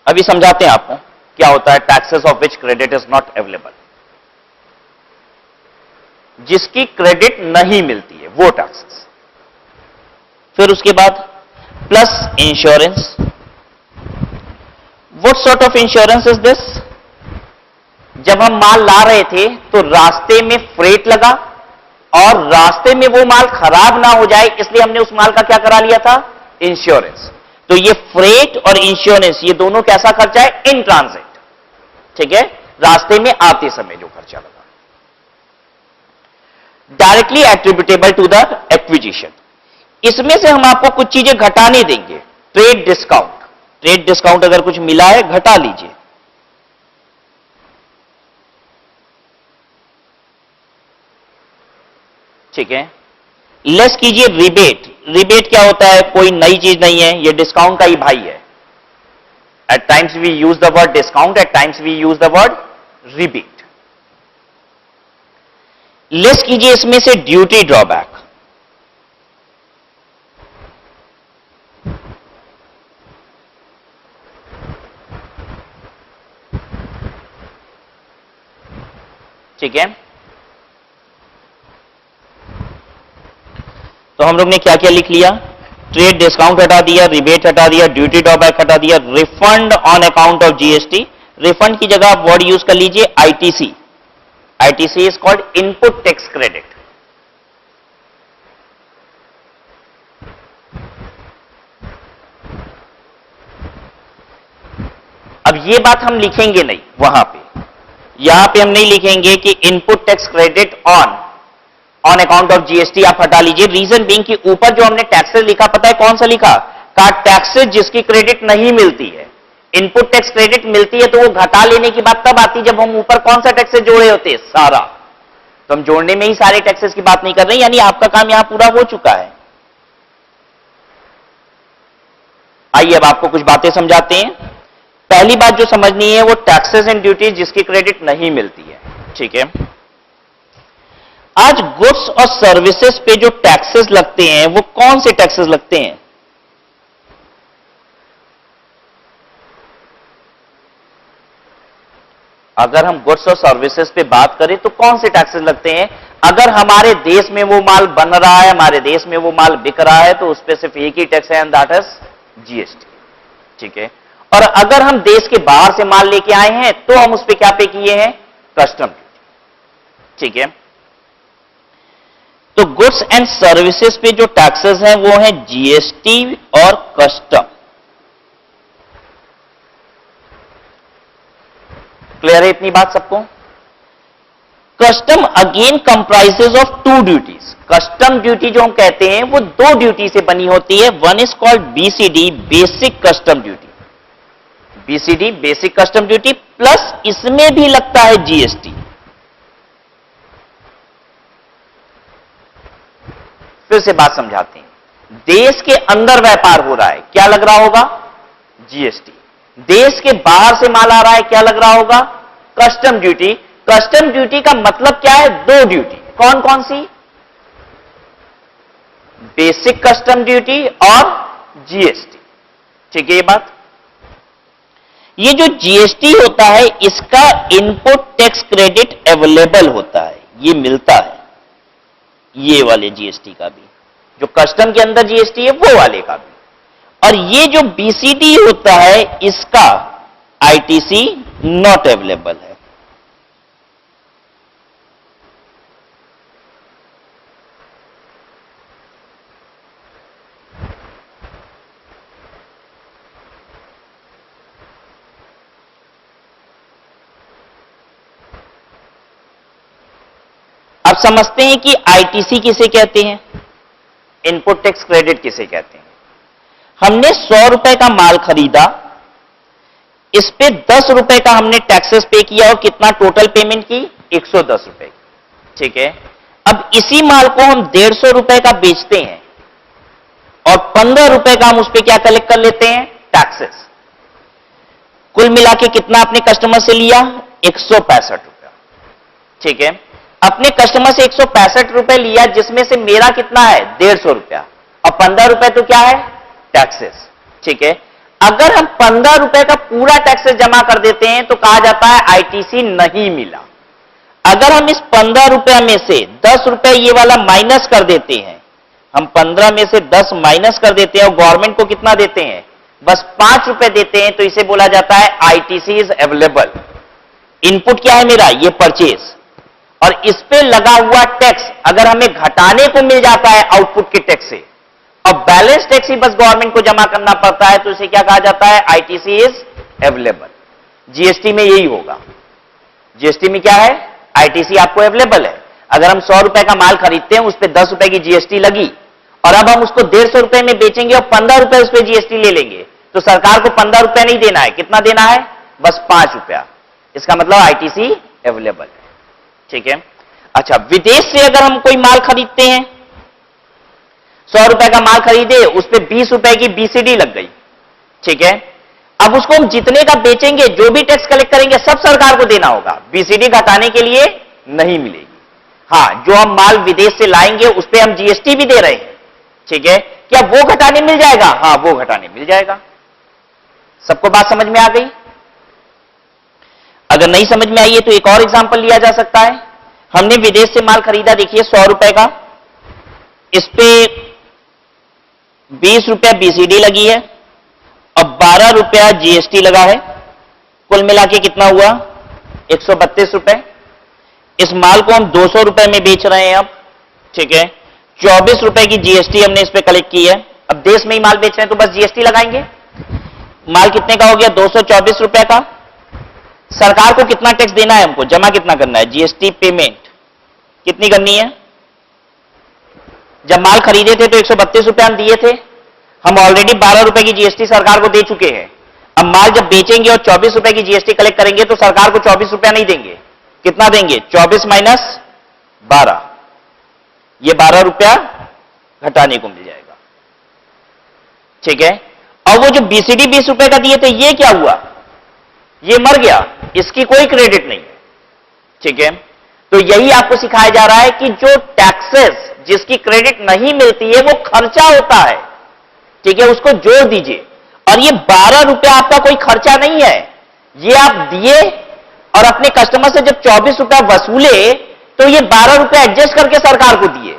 अभी समझाते हैं आपको क्या होता है taxes of which credit is not available. जिसकी क्रेडिट नहीं मिलती है वो टैक्सेस। फिर उसके बाद plus insurance. What sort of insurance is this? जब हम माल ला रहे थे तो रास्ते में फ्रेट लगा और रास्ते में वो माल खराब ना हो जाए इसलिए हमने उस माल का क्या करा लिया था? इंश्योरेंस। तो ये फ्रेट और इंश्योरेंस ये दोनों कैसा खर्चा है? इन ट्रांजिट, ठीक है, रास्ते में आते समय जो खर्चा लगा। Directly attributable to the acquisition. इसमें से हम आपको कुछ चीजें घटाने देंगे। Trade discount. ट्रेड डिस्काउंट अगर कुछ मिला है घटा लीजिए, ठीक है। लेस कीजिए रिबेट। रिबेट क्या होता है? कोई नई चीज नहीं है, ये डिस्काउंट का ही भाई है। At times we use the word discount, at times we use the word rebate. Less कीजिए इसमें से ड्यूटी ड्रॉबैक। ठीक है, तो हम लोग ने क्या क्या लिख लिया? ट्रेड डिस्काउंट हटा दिया, रिबेट हटा दिया, ड्यूटी ड्रॉबैक हटा दिया, refund on account of GST. Refund की जगह आप वर्ड यूज कर लीजिए ITC. ITC is called input tax credit. अब ये बात हम लिखेंगे नहीं वहां पे, यहां पे हम नहीं लिखेंगे कि input tax credit on account of GST आप हटा लीजिए। रीजन बीइंग कि ऊपर जो हमने टैक्सेस लिखा पता है कौन सा लिखा? का टैक्सेस जिसकी क्रेडिट नहीं मिलती है। इनपुट टैक्स क्रेडिट मिलती है तो वो घटा लेने की बात तब आती जब हम ऊपर कौन सा टैक्सेस जोड़े होते? सारा। तो हम जोड़ने में ही सारे टैक्सेस की बात नहीं कर रहे, यानी आपका काम यहां पूरा हो चुका है। आइए अब आपको कुछ बातें समझाते हैं। पहली बात जो समझनी है वो टैक्सेस एंड ड्यूटीज जिसकी क्रेडिट नहीं मिलती है, ठीक है। आज गुड्स और सर्विसेज पे जो टैक्सेस लगते हैं वो कौन से टैक्सेस लगते हैं? अगर हम गुड्स और सर्विसेज पे बात करें तो कौन से टैक्सेस लगते हैं? अगर हमारे देश में वो माल बन रहा है, हमारे देश में वो माल बिक रहा है तो उस पर सिर्फ एक ही टैक्स है एंड दैट इज जीएसटी, ठीक है। और अगर हम देश के बाहर से माल लेके आए हैं तो हम उस पर क्या पे किए हैं? Custom duty. ठीक है। तो गुड्स एंड सर्विसेज पे जो टैक्सेस हैं वो हैं जीएसटी और कस्टम। क्लियर है इतनी बात सबको? Custom again comprises of two duties. Custom duty जो हम कहते हैं वो दो ड्यूटी से बनी होती है। One is called BCD, basic custom duty. BCD basic custom duty, plus इसमें भी लगता है जीएसटी। फिर से बात समझाते हैं। देश के अंदर व्यापार हो रहा है, क्या लग रहा होगा? जीएसटी। देश के बाहर से माल आ रहा है, क्या लग रहा होगा? Custom duty. कस्टम ड्यूटी का मतलब क्या है? दो ड्यूटी। कौन कौन सी? बेसिक कस्टम ड्यूटी और जीएसटी। ठीक है ये बात। ये जो जीएसटी होता है इसका इनपुट टैक्स क्रेडिट अवेलेबल होता है, ये मिलता है। ये वाले जीएसटी का भी, जो कस्टम के अंदर जीएसटी है वो वाले का भी। और ये जो बीसीडी होता है इसका आईटीसी नॉट अवेलेबल है। अब समझते हैं कि आईटीसी किसे कहते हैं, इनपुट टैक्स क्रेडिट किसे कहते हैं। हमने 100 रुपए का माल खरीदा, इस पे 10 रुपए का हमने टैक्सेस पे किया और कितना टोटल पेमेंट की? 110 रुपए। ठीक है। अब इसी माल को हम 150 रुपए का बेचते हैं और 15 रुपए का हम उस पे क्या कलेक्ट कर लेते हैं? टैक्सेस। कुल मिला के कितना अपने कस्टमर से लिया? 165 रुपया। ठीक है। अपने कस्टमर से 165 रुपए लिया, जिसमें से मेरा कितना है? 150 रुपया, और 15 रुपए तो क्या है? टैक्सेस। ठीक है। अगर हम 15 रुपए का पूरा टैक्सेस जमा कर देते हैं तो कहा जाता है आईटीसी नहीं मिला। अगर हम इस 15 रुपए में से 10 रुपए ये वाला माइनस कर देते हैं, हम 15 में से 10 माइनस कर देते हैं और गवर्नमेंट को कितना देते हैं? बस 5 रुपए देते हैं, तो इसे बोला जाता है आईटीसी इज अवेलेबल। इनपुट क्या है मेरा? ये परचेज, और इस पे लगा हुआ टैक्स अगर हमें घटाने को मिल जाता है आउटपुट के टैक्स से, और बैलेंस टैक्स ही बस गवर्नमेंट को जमा करना पड़ता है, तो इसे क्या कहा जाता है? ITC is available. जीएसटी में यही होगा। जीएसटी में क्या है? आईटीसी आपको अवेलेबल है। अगर हम 100 रुपए का माल खरीदते हैं, उस पर 10 रुपए की जीएसटी लगी, और अब हम उसको 150 रुपए में बेचेंगे और 15 रुपए उस पर जीएसटी ले लेंगे, तो सरकार को 15 रुपए नहीं देना है। कितना देना है? बस 5 रुपया। इसका मतलब आईटीसी अवेलेबल है। ठीक है। अच्छा, विदेश से अगर हम कोई माल खरीदते हैं, 100 रुपए का माल खरीदे, उस पर 20 रुपए की बीसीडी लग गई। ठीक है। अब उसको हम जितने का बेचेंगे, जो भी टैक्स कलेक्ट करेंगे, सब सरकार को देना होगा। बीसीडी घटाने के लिए नहीं मिलेगी। हां, जो हम माल विदेश से लाएंगे उस पर हम जीएसटी भी दे रहे हैं। ठीक है। क्या वो घटाने मिल जाएगा? हां, वो घटाने मिल जाएगा। सबको बात समझ में आ गई? अगर नहीं समझ में आई है तो एक और एग्जांपल लिया जा सकता है। हमने विदेश से माल खरीदा, देखिए 100 रुपए का, इस पे 20 रुपया बीसीडी लगी है और 12 रुपया जीएसटी लगा है। कुल मिला के कितना हुआ? 132 रुपए। इस माल को हम 200 रुपए में बेच रहे हैं अब। ठीक है। 24 रुपए की जीएसटी हमने इस पे कलेक्ट की है। अब देश में ही माल बेच रहे हैं तो बस जीएसटी लगाएंगे। माल कितने का हो गया? 224 रुपए का। सरकार को कितना टैक्स देना है? हमको जमा कितना करना है? जीएसटी पेमेंट कितनी करनी है? जब माल खरीदे थे तो 132 रुपए हम दिए थे, हम ऑलरेडी 12 रुपए की जीएसटी सरकार को दे चुके हैं। अब माल जब बेचेंगे और 24 रुपए की जीएसटी कलेक्ट करेंगे तो सरकार को 24 रुपया नहीं देंगे। कितना देंगे? 24 माइनस 12, ये 12 रुपया घटाने को मिल जाएगा। ठीक है। और वो जो बीसीडी 20 रुपए का दिए थे, ये क्या हुआ? ये मर गया, इसकी कोई क्रेडिट नहीं है। ठीक है। तो यही आपको सिखाया जा रहा है कि जो टैक्सेस जिसकी क्रेडिट नहीं मिलती है वो खर्चा होता है। ठीक है, उसको जोड़ दीजिए। और ये 12 रुपया आपका कोई खर्चा नहीं है, ये आप दिए और अपने कस्टमर से जब 24 रुपया वसूले तो ये 12 रुपया एडजस्ट करके सरकार को दिए।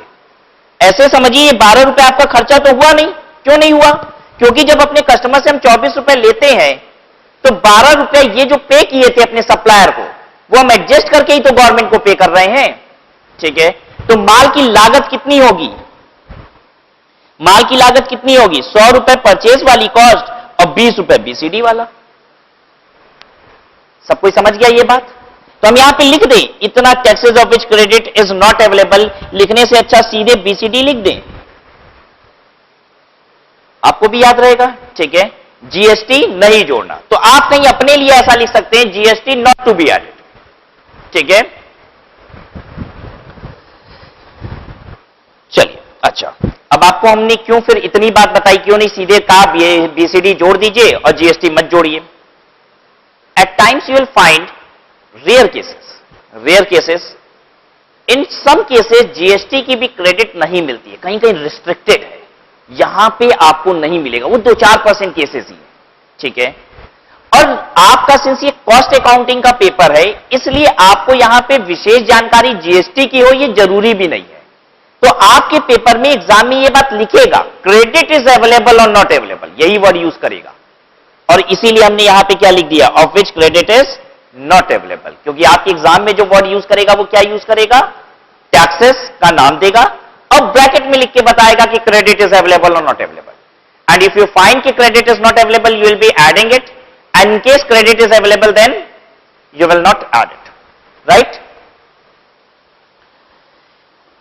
ऐसे समझिए ये 12 रुपया आपका खर्चा तो हुआ नहीं। क्यों नहीं हुआ? क्योंकि जब अपने कस्टमर से हम 24 रुपए लेते हैं तो 12 रुपए ये जो पे किए थे अपने सप्लायर को, वो हम एडजस्ट करके ही तो गवर्नमेंट को पे कर रहे हैं। ठीक है, तो माल की लागत कितनी होगी? माल की लागत कितनी होगी? 100 रुपए परचेज वाली कॉस्ट और 20 रुपए बीसीडी वाला। सब कोई समझ गया ये बात? तो हम यहां पे लिख दें इतना taxes of which credit is not available, लिखने से अच्छा सीधे बीसीडी लिख दें, आपको भी याद रहेगा। ठीक है, जीएसटी नहीं जोड़ना, तो आप कहीं अपने लिए ऐसा लिख सकते हैं GST not to be added. ठीक है, चलिए अच्छा, अब आपको हमने क्यों फिर इतनी बात बताई, क्यों नहीं सीधे कहा बीसीडी जोड़ दीजिए और जीएसटी मत जोड़िए? At times you will find rare cases, in some cases GST की भी क्रेडिट नहीं मिलती है, कहीं कहीं रिस्ट्रिक्टेड है, यहां पे आपको नहीं मिलेगा, वो 2-4% केसेस ही है। ठीक है, और आपका सिंस ये कॉस्ट अकाउंटिंग का पेपर है, इसलिए आपको यहां पे विशेष जानकारी जीएसटी की हो ये जरूरी भी नहीं है। तो आपके पेपर में एग्जाम में ये बात लिखेगा क्रेडिट इज अवेलेबल और नॉट अवेलेबल, यही वर्ड यूज करेगा, और इसीलिए हमने यहां पे क्या लिख दिया, of which credit is not available, क्योंकि आपके एग्जाम में जो वर्ड यूज करेगा वो क्या यूज करेगा, टैक्सेस का नाम देगा और ब्रैकेट में लिख के बताएगा कि क्रेडिट इज अवेलेबल और not available, and if you find कि credit is not available you will be adding it, and in case credit is available then you will not add it, right.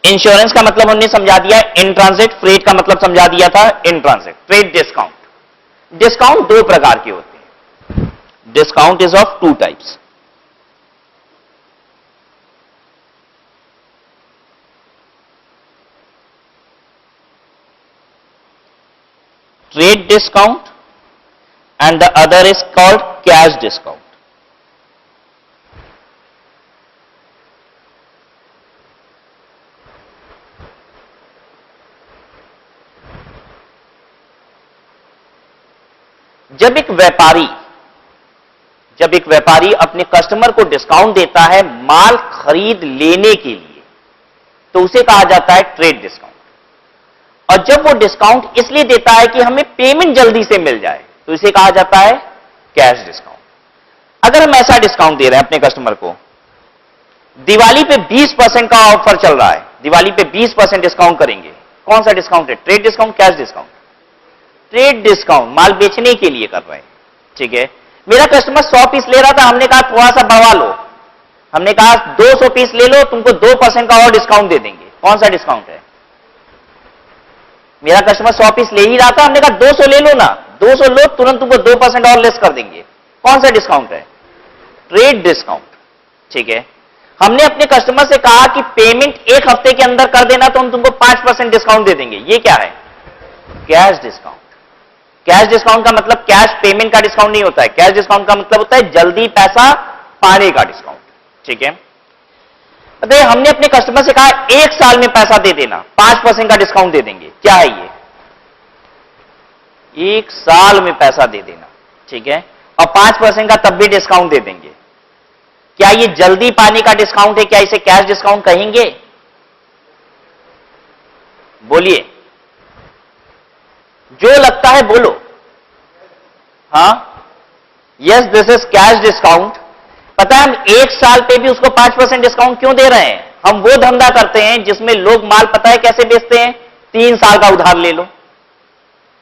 Insurance का मतलब हमने समझा दिया, in transit, freight का मतलब समझा दिया था, in transit. Trade discount, discount 2 प्रकार के होते हैं, discount is of 2 types. Trade discount and the other is called cash discount. जब एक व्यापारी अपने कस्टमर को डिस्काउंट देता है माल खरीद लेने के लिए, तो उसे कहा जाता है ट्रेड डिस्काउंट। और जब वो डिस्काउंट इसलिए देता है कि हमें पेमेंट जल्दी से मिल जाए, तो इसे कहा जाता है कैश डिस्काउंट। अगर हम ऐसा डिस्काउंट दे रहे हैं अपने कस्टमर को, दिवाली पे 20% का ऑफर चल रहा है, दिवाली पे 20% डिस्काउंट करेंगे, कौन सा डिस्काउंट है, trade discount, cash discount? Trade discount, माल बेचने के लिए कर रहे हैं। ठीक है, मेरा कस्टमर 100 पीस ले रहा था, हमने कहा थोड़ा सा बढ़वा लो, हमने कहा 200 पीस ले लो, तुमको 2% का और डिस्काउंट दे देंगे, कौन सा डिस्काउंट है? मेरा कस्टमर 100 पीस ले ही रहा था, हमने कहा 200 ले लो ना, 200 लो, तुरंत तुमको 2% और लेस कर देंगे, कौन सा डिस्काउंट है? Trade discount. ठीक है, हमने अपने कस्टमर से कहा कि पेमेंट 1 हफ्ते के अंदर कर देना तो हम तुमको 5% डिस्काउंट दे देंगे, ये क्या है? Cash discount. कैश डिस्काउंट का मतलब कैश पेमेंट का डिस्काउंट नहीं होता है, कैश डिस्काउंट का मतलब होता है जल्दी पैसा पाने का डिस्काउंट। ठीक है, तो हमने अपने कस्टमर से कहा 1 साल में पैसा दे देना, 5% का डिस्काउंट दे देंगे, क्या है ये? 1 साल में पैसा दे देना। ठीक है, और 5% का तब भी डिस्काउंट दे देंगे, क्या ये जल्दी पाने का डिस्काउंट है? क्या इसे कैश डिस्काउंट कहेंगे? बोलिए, जो लगता है बोलो। हां, yes, this is cash discount. पता है हम 1 साल पे भी उसको 5% डिस्काउंट क्यों दे रहे हैं? हम वो धंधा करते हैं जिसमें लोग माल पता है कैसे बेचते हैं, 3 साल का उधार ले लो,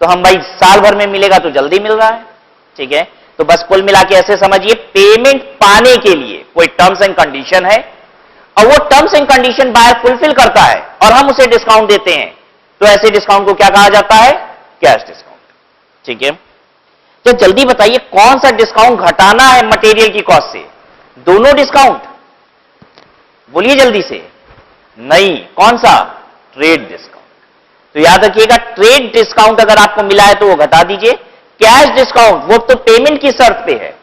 तो हम भाई साल भर में मिलेगा तो जल्दी मिल रहा है। ठीक है, तो बस कुल मिला के ऐसे समझिए, पेमेंट पाने के लिए कोई टर्म्स एंड कंडीशन है और वो terms and condition buyer fulfil करता है और हम उसे डिस्काउंट देते हैं, तो ऐसे डिस्काउंट को क्या कहा जाता है? Cash discount. ठीक है, तो जल्दी बताइए कौन सा डिस्काउंट घटाना है मटेरियल की कॉस्ट से? दोनों डिस्काउंट? बोलिए जल्दी से। नहीं, कौन सा? Trade discount. तो याद रखिएगा, ट्रेड डिस्काउंट अगर आपको मिला है तो वो घटा दीजिए, कैश डिस्काउंट वो तो पेमेंट की शर्त पे है,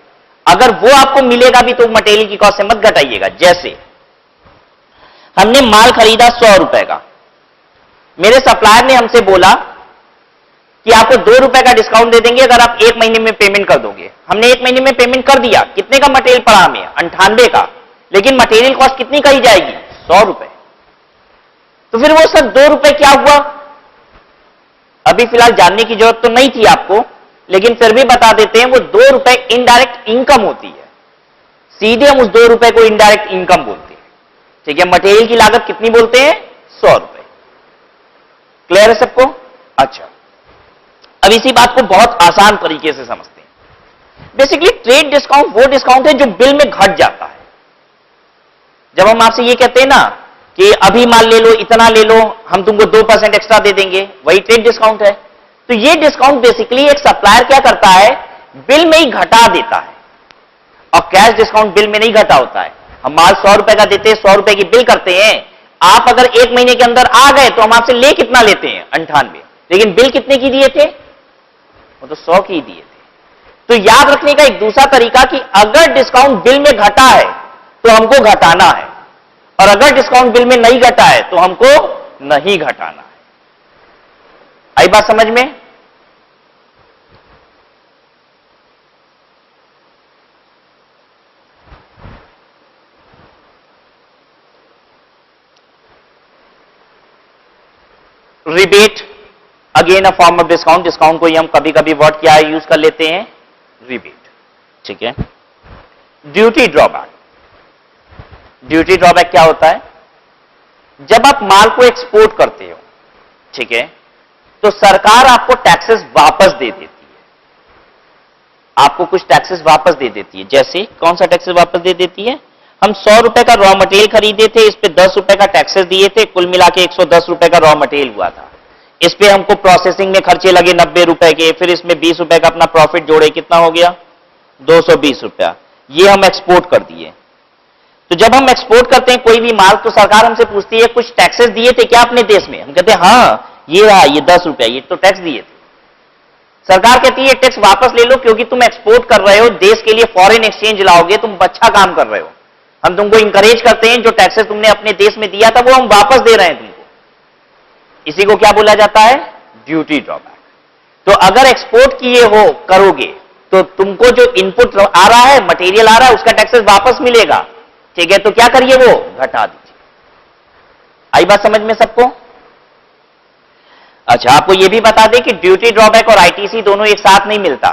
अगर वो आपको मिलेगा भी तो मटेरियल की कॉस्ट से मत घटाइएगा। जैसे हमने माल खरीदा 100 रुपए का, मेरे सप्लायर ने हमसे बोला कि आपको 2 रुपए का डिस्काउंट दे देंगे अगर आप 1 महीने में पेमेंट कर दोगे। हमने 1 महीने में पेमेंट कर दिया, कितने का मटेरियल पड़ा हमें? 98 का, लेकिन मटेरियल कॉस्ट कितनी कही जाएगी? 100 रुपए। तो फिर वो सर 2 रुपए क्या हुआ? अभी फिलहाल जानने की जरूरत तो नहीं थी आपको, लेकिन फिर भी बता देते हैं, वो 2 रुपए इनडायरेक्ट इनकम होती है, सीधे हम उस 2 रुपए को इनडायरेक्ट इनकम बोलते हैं। ठीक है, मटेरियल की लागत कितनी बोलते हैं? 100 रुपए। क्लियर है सबको? अच्छा, अब इसी बात को बहुत आसान तरीके से समझते हैं। बेसिकली ट्रेड डिस्काउंट वो डिस्काउंट है जो बिल में घट जाता है। जब हम आपसे ये कहते हैं ना कि अभी माल ले लो, इतना ले लो, हम तुमको 2% एक्स्ट्रा दे देंगे, वही ट्रेड डिस्काउंट है। तो ये डिस्काउंट बेसिकली एक सप्लायर क्या करता है, बिल में ही घटा देता है। और कैश डिस्काउंट बिल में नहीं घटा होता है। हम माल 100 रुपए का देते हैं, 100 रुपए की बिल करते हैं, आप अगर 1 महीने के अंदर आ गए तो हम आपसे ले कितना लेते हैं? 98, लेकिन बिल कितने की दिए थे? वो तो 100 की दिए थे। तो याद रखने का एक दूसरा तरीका कि अगर डिस्काउंट बिल में घटा है तो हमको घटाना है, और अगर डिस्काउंट बिल में नहीं घटा है तो हमको नहीं घटाना है। आई बात समझ में? Rebate again a form of discount. Discount को ही हम कभी कभी वर्ड क्या यूज कर लेते हैं? रिबेट। ठीक है। Duty drawback. ड्यूटी ड्रॉबैक क्या होता है? जब आप माल को एक्सपोर्ट करते हो, ठीक है, तो सरकार आपको टैक्सेस वापस दे देती है। आपको कुछ टैक्सेस वापस दे देती है। जैसे कौन सा टैक्सेस वापस दे देती है? हम 100 रुपए का रॉ मटेरियल खरीदे थे, इस पे 10 रुपए का टैक्सेस दिए थे, कुल मिला के 110 रुपए का रॉ मटेरियल हुआ था। इस पे हमको प्रोसेसिंग में खर्चे लगे 90 रुपए के, फिर इसमें 20 रुपए का अपना प्रॉफिट जोड़े, कितना हो गया? 220 रुपया। ये हम एक्सपोर्ट कर दिए। तो जब हम एक्सपोर्ट करते हैं कोई भी माल, तो सरकार हमसे पूछती है कुछ टैक्सेस दिए थे क्या अपने देश में? हम कहते हैं हाँ, ये रहा, ये 10 रुपया, ये तो टैक्स दिए थे। सरकार कहती है टैक्स वापस ले लो, क्योंकि तुम एक्सपोर्ट कर रहे हो, देश के लिए फॉरेन एक्सचेंज लाओगे, तुम अच्छा काम कर रहे हो, हम तुमको इंकरेज करते हैं, जो टैक्सेस तुमने अपने देश में दिया था वो हम वापस दे रहे हैं तुमको। इसी को क्या बोला जाता है? Duty drawback. तो अगर एक्सपोर्ट किए हो करोगे तो तुमको जो इनपुट आ रहा है, मटेरियल आ रहा है, उसका टैक्सेस वापस मिलेगा। ठीक है, तो क्या करिए? वो घटा दीजिए। आई बात समझ में सबको? अच्छा, आपको यह भी बता दें कि ड्यूटी ड्रॉबैक और आईटीसी दोनों एक साथ नहीं मिलता।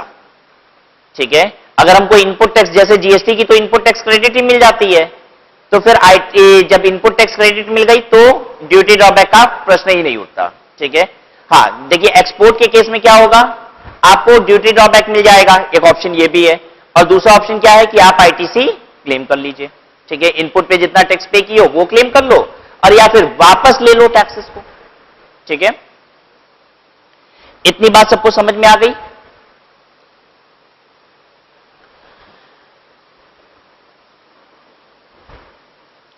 ठीक है, अगर हमको इनपुट टैक्स, जैसे जीएसटी की तो इनपुट टैक्स क्रेडिट ही मिल जाती है, तो फिर जब इनपुट टैक्स क्रेडिट मिल गई तो ड्यूटी ड्रॉबैक का प्रश्न ही नहीं उठता। ठीक है। हाँ, देखिए एक्सपोर्ट के केस में क्या होगा, आपको ड्यूटी ड्रॉबैक मिल जाएगा, एक ऑप्शन ये भी है, और दूसरा ऑप्शन क्या है कि आप आईटीसी क्लेम कर लीजिए। ठीक है, इनपुट पे जितना टैक्स पे किए हो वो क्लेम कर लो, और या फिर वापस ले लो टैक्सेस को। ठीक है, इतनी बात सबको समझ में आ गई?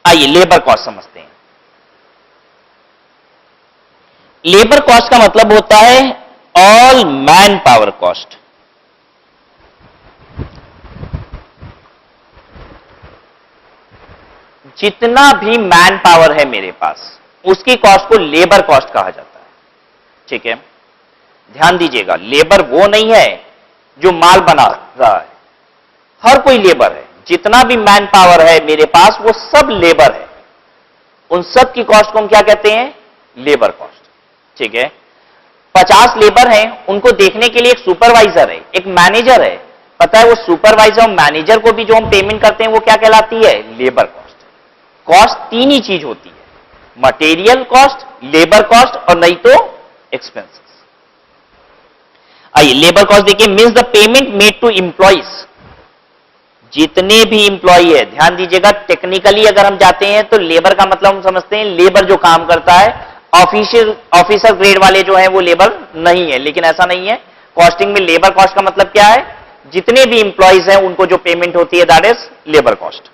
आइए लेबर कॉस्ट समझते हैं। लेबर कॉस्ट का मतलब होता है ऑल मैन पावर कॉस्ट। जितना भी मैन पावर है मेरे पास, उसकी कॉस्ट को लेबर कॉस्ट कहा जाता है। ठीक है, ध्यान दीजिएगा, लेबर वो नहीं है जो माल बना रहा है, हर कोई लेबर है। जितना भी मैन पावर है मेरे पास वो सब लेबर है। उन सब की कॉस्ट को हम क्या कहते हैं? Labour cost. ठीक है, 50 लेबर हैं, उनको देखने के लिए एक सुपरवाइजर है, एक मैनेजर है। पता है वो सुपरवाइजर और मैनेजर को भी जो हम पेमेंट करते हैं वो क्या कहलाती है? Labour cost. कॉस्ट तीन ही चीज होती है, मटेरियल कॉस्ट, लेबर कॉस्ट और नहीं तो एक्सपेंसेस। आइए लेबर कॉस्ट देखिए, means the payment made to employees. जितने भी इंप्लॉई है, ध्यान दीजिएगा, टेक्निकली अगर हम जाते हैं तो लेबर का मतलब हम समझते हैं लेबर जो काम करता है, ऑफिसर ग्रेड वाले जो है वो लेबर नहीं है, लेकिन ऐसा नहीं है। कॉस्टिंग में लेबर कॉस्ट का मतलब क्या है? जितने भी इंप्लॉइज हैं उनको जो पेमेंट होती है, दैट इज लेबर कॉस्ट।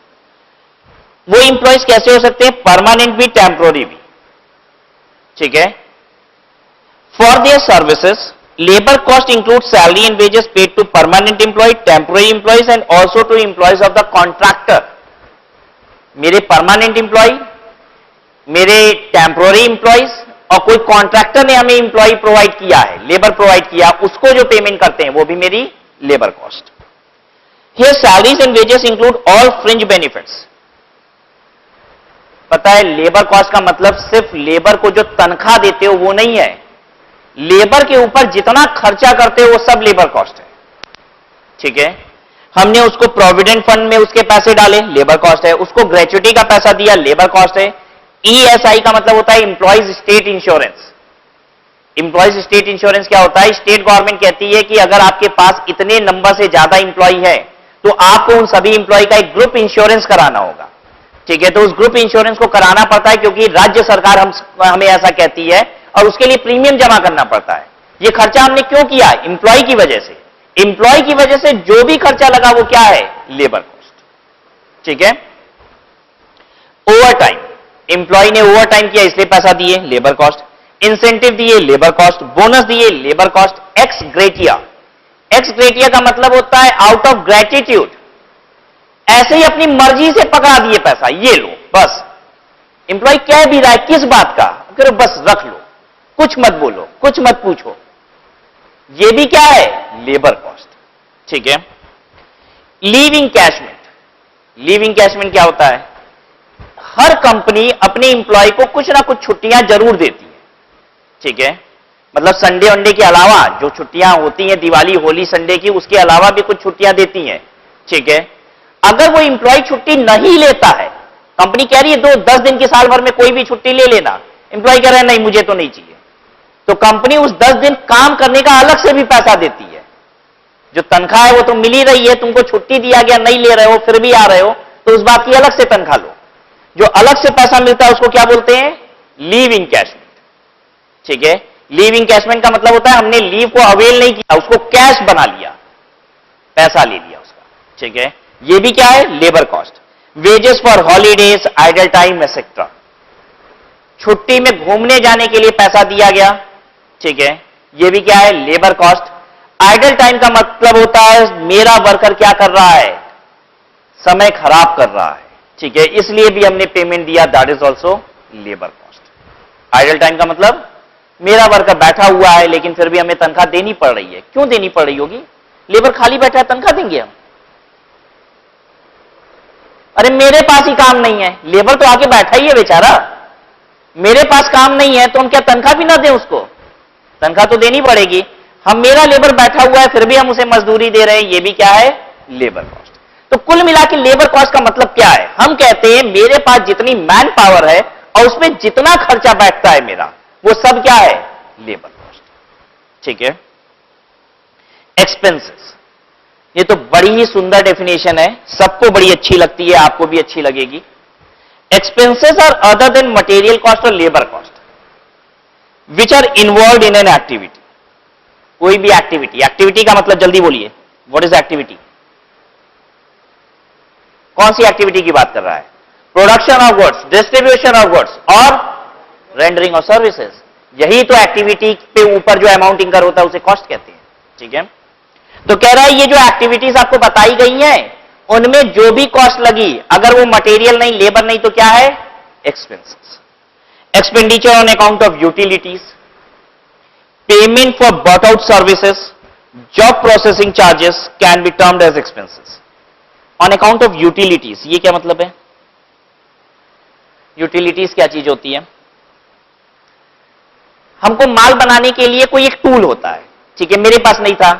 वो इंप्लॉइज कैसे हो सकते हैं? परमानेंट भी, टेम्पोररी भी। ठीक है, for their services labor cost includes salary and wages paid to permanent employee, temporary employees and also to employees of the contractor। मेरे परमानेंट एम्प्लॉय, मेरे टेम्पोररी एम्प्लॉइज और कोई कॉन्ट्रैक्टर ने हमें एम्प्लॉय प्रोवाइड किया है, लेबर प्रोवाइड किया, उसको जो पेमेंट करते हैं वो भी मेरी labour cost. Here salaries and wages include all fringe benefits. पता है लेबर कॉस्ट का मतलब सिर्फ लेबर को जो तनख्वाह देते हो वो नहीं है, लेबर के ऊपर जितना खर्चा करते हो वो सब लेबर कॉस्ट है। ठीक है, हमने उसको प्रोविडेंट फंड में उसके पैसे डाले, लेबर कॉस्ट है। उसको ग्रेच्युटी का पैसा दिया, लेबर कॉस्ट है। ईएसआई का मतलब होता है employees state insurance. Employees state insurance क्या होता है? स्टेट गवर्नमेंट कहती है कि अगर आपके पास इतने नंबर से ज्यादा इंप्लॉय है तो आपको उन सभी इंप्लॉय का एक ग्रुप इंश्योरेंस कराना होगा, ठीक है। तो उस ग्रुप इंश्योरेंस को कराना पड़ता है क्योंकि राज्य सरकार हमें ऐसा कहती है, और उसके लिए प्रीमियम जमा करना पड़ता है। ये खर्चा हमने क्यों किया? इंप्लॉय की वजह से। इंप्लॉय की वजह से जो भी खर्चा लगा वो क्या है? लेबर कॉस्ट, ठीक है। ओवर टाइम, इंप्लॉय ने ओवर टाइम किया इसलिए पैसा दिए, लेबर कॉस्ट। इंसेंटिव दिए, लेबर कॉस्ट। बोनस दिए, labour cost. X gratia, x gratia का मतलब होता है आउट ऑफ ग्रेटिट्यूड, ऐसे ही अपनी मर्जी से पकड़ा दिए पैसा, ये लो बस। इंप्लॉय कह भी रहा है किस बात का, फिर बस रख लो, कुछ मत बोलो, कुछ मत पूछो, ये भी क्या है? लेबर कॉस्ट, ठीक है। लीव इनकैशमेंट, लीव इनकैशमेंट क्या होता है? हर कंपनी अपने इंप्लॉय को कुछ ना कुछ छुट्टियां जरूर देती है, ठीक है। मतलब संडे वनडे के अलावा जो छुट्टियां होती हैं, दिवाली होली संडे की, उसके अलावा भी कुछ छुट्टियां देती हैं, ठीक है। अगर वो इंप्लॉय छुट्टी नहीं लेता है, कंपनी कह रही है 10 दिन के साल भर में कोई भी छुट्टी ले लेना, इंप्लॉय कह रहा है नहीं मुझे तो नहीं चाहिए, तो कंपनी उस 10 दिन काम करने का अलग से भी पैसा देती है। जो तनख्वाह है वो तो मिल ही रही है, तुमको छुट्टी दिया गया, नहीं ले रहे हो फिर भी आ रहे हो, तो उस बात की अलग से तनख्वाह लो। जो अलग से पैसा मिलता है उसको क्या बोलते हैं? लीव इनकैशमेंट, ठीक है। लीव इनकैशमेंट का मतलब होता है हमने लीव को अवेल नहीं किया, उसको कैश बना लिया, पैसा ले लिया उसका, ठीक है। ये भी क्या है? Labour cost. Wages for holidays, idle time etcetera, छुट्टी में घूमने जाने के लिए पैसा दिया गया, ठीक है, ये भी क्या है? Labour cost. आइडल टाइम का मतलब होता है मेरा वर्कर क्या कर रहा है? समय खराब कर रहा है, ठीक है, इसलिए भी हमने पेमेंट दिया, that is also labour cost. Idle time का मतलब मेरा वर्कर बैठा हुआ है लेकिन फिर भी हमें तनख्वाह देनी पड़ रही है। क्यों देनी पड़ रही होगी? लेबर खाली बैठा है, तनख्वाह देंगे हम? अरे मेरे पास ही काम नहीं है, लेबर तो आके बैठा ही है बेचारा, मेरे पास काम नहीं है तो हम क्या तनख्वाह भी ना दें उसको? तनख्वाह तो देनी पड़ेगी। हम, मेरा लेबर बैठा हुआ है फिर भी हम उसे मजदूरी दे रहे हैं, ये भी क्या है? Labour cost. तो कुल मिला के लेबर कॉस्ट का मतलब क्या है? हम कहते हैं मेरे पास जितनी मैन पावर है और उसमें जितना खर्चा बैठता है मेरा, वो सब क्या है? लेबर कॉस्ट, ठीक है। एक्सपेंसेस, ये तो बड़ी ही सुंदर डेफिनेशन है, सबको बड़ी अच्छी लगती है, आपको भी अच्छी लगेगी। Expenses are other than material cost और labour cost which are involve in an activity. कोई भी एक्टिविटी, एक्टिविटी का मतलब जल्दी बोलिए, व्हाट इज एक्टिविटी? कौन सी एक्टिविटी की बात कर रहा है? Production of goods, distribution of goods और रेंडरिंग ऑफ सर्विसेज। यही तो एक्टिविटी पे ऊपर जो अमाउंट इंकर होता है उसे कॉस्ट कहते हैं, ठीक है। तो कह रहा है ये जो एक्टिविटीज आपको बताई गई हैं उनमें जो भी कॉस्ट लगी, अगर वो मटेरियल नहीं, लेबर नहीं, तो क्या है? Expenses. Expenditure on account of utilities, payment for bought out services, job processing charges can be termed as expenses on account of utilities. ये क्या मतलब है? यूटिलिटीज क्या चीज होती है? हमको माल बनाने के लिए कोई एक टूल होता है, ठीक है, मेरे पास नहीं था,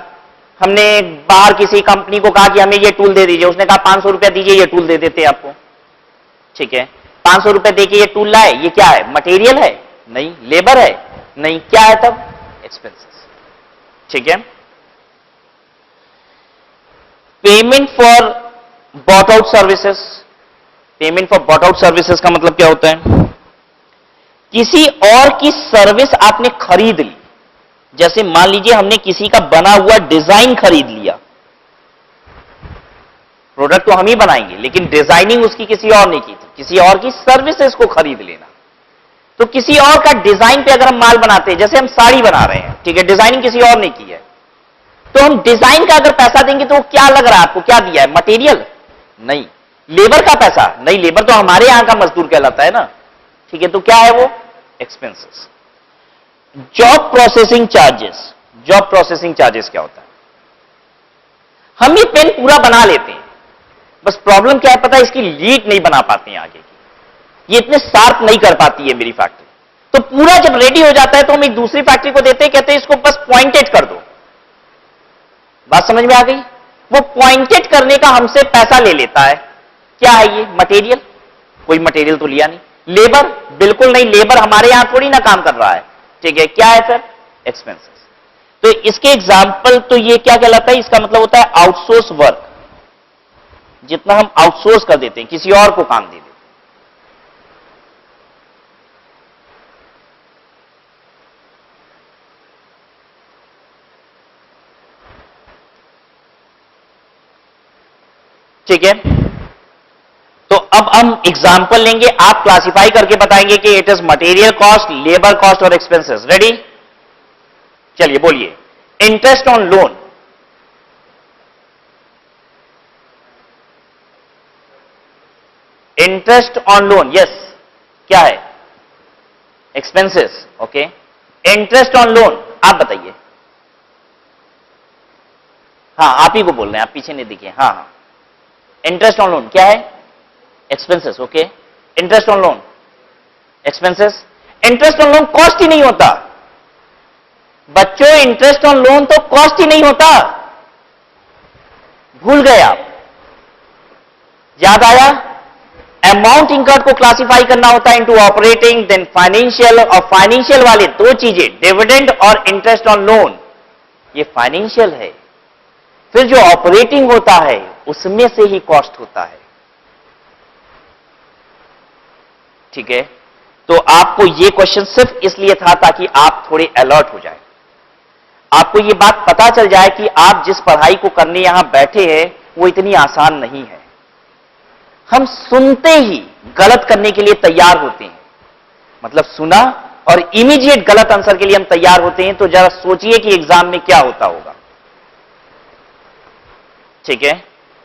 हमने बाहर किसी कंपनी को कहा कि हमें ये टूल दे दीजिए, उसने कहा 500 रुपया दीजिए, ये टूल दे देते हैं आपको, ठीक है। 500 रुपया देके ये टूल लाए, ये क्या है? मटेरियल है? नहीं। लेबर है? नहीं। क्या है तब? एक्सपेंसेस, ठीक है। Payment for bought out services, payment for bought out services का मतलब क्या होता है? किसी और की सर्विस आपने खरीद ली, जैसे मान लीजिए हमने किसी का बना हुआ डिजाइन खरीद लिया, प्रोडक्ट तो हम ही बनाएंगे लेकिन डिजाइनिंग उसकी किसी और ने की थी, किसी और की सर्विसेज को खरीद लेना। तो किसी और का डिजाइन पे अगर हम माल बनाते हैं, जैसे हम साड़ी बना रहे हैं, ठीक है, डिजाइनिंग किसी और ने की है, तो हम डिजाइन का अगर पैसा देंगे तो क्या लग रहा है आपको? क्या दिया है? मटेरियल? नहीं। लेबर का पैसा? नहीं, लेबर तो हमारे यहां का मजदूर कहलाता है ना, ठीक है, तो क्या है वो? Expenses. Job processing charges, job processing charges क्या होता है? हम ये पेन पूरा बना लेते हैं, बस प्रॉब्लम क्या है पता है? इसकी लीड नहीं बना पाते हैं आगे की, ये इतने शार्प नहीं कर पाती है मेरी फैक्ट्री। तो पूरा जब रेडी हो जाता है तो हम एक दूसरी फैक्ट्री को देते हैं, कहते हैं इसको बस पॉइंटेड कर दो। बात समझ में आ गई? वो पॉइंटेड करने का हमसे पैसा ले लेता है। क्या है ये? मटेरियल। कोई मटेरियल तो लिया नहीं। लेबर? बिल्कुल नहीं, लेबर हमारे यहां थोड़ी ना काम कर रहा है। ठीक है, क्या है फिर? एक्सपेंसेस। तो इसके एग्जाम्पल तो ये क्या कहलाता है? इसका मतलब होता है आउटसोर्स वर्क, जितना हम आउटसोर्स कर देते हैं, किसी और को काम दे देते हैं। ठीक है, तो अब हम एग्जाम्पल लेंगे, आप क्लासिफाई करके बताएंगे कि it is material cost, labour cost और एक्सपेंसेस। रेडी? चलिए बोलिए। Interest on loan, interest on loan, yes, क्या है? Expenses. Okay, interest on loan आप बताइए। हाँ, आप ही को बोल रहे हैं, आप पीछे नहीं दिखे। हाँ हाँ, इंटरेस्ट ऑन लोन क्या है? Expenses. Okay, interest on loan expenses. Interest on loan cost ही नहीं होता बच्चों, इंटरेस्ट ऑन लोन तो कॉस्ट ही नहीं होता। भूल गए आप? याद आया? अमाउंट इनकर्ड को क्लासिफाई करना होता है इनटू ऑपरेटिंग, देन फाइनेंशियल, और फाइनेंशियल वाले दो चीजें, डिविडेंड और इंटरेस्ट ऑन लोन, ये फाइनेंशियल है। फिर जो ऑपरेटिंग होता है उसमें से ही कॉस्ट होता है। ठीक है, तो आपको ये क्वेश्चन सिर्फ इसलिए था ताकि आप थोड़े अलर्ट हो जाए, आपको ये बात पता चल जाए कि आप जिस पढ़ाई को करने यहां बैठे हैं वो इतनी आसान नहीं है। हम सुनते ही गलत करने के लिए तैयार होते हैं, मतलब सुना और इमीडिएट गलत आंसर के लिए हम तैयार होते हैं। तो जरा सोचिए कि एग्जाम में क्या होता होगा। ठीक है,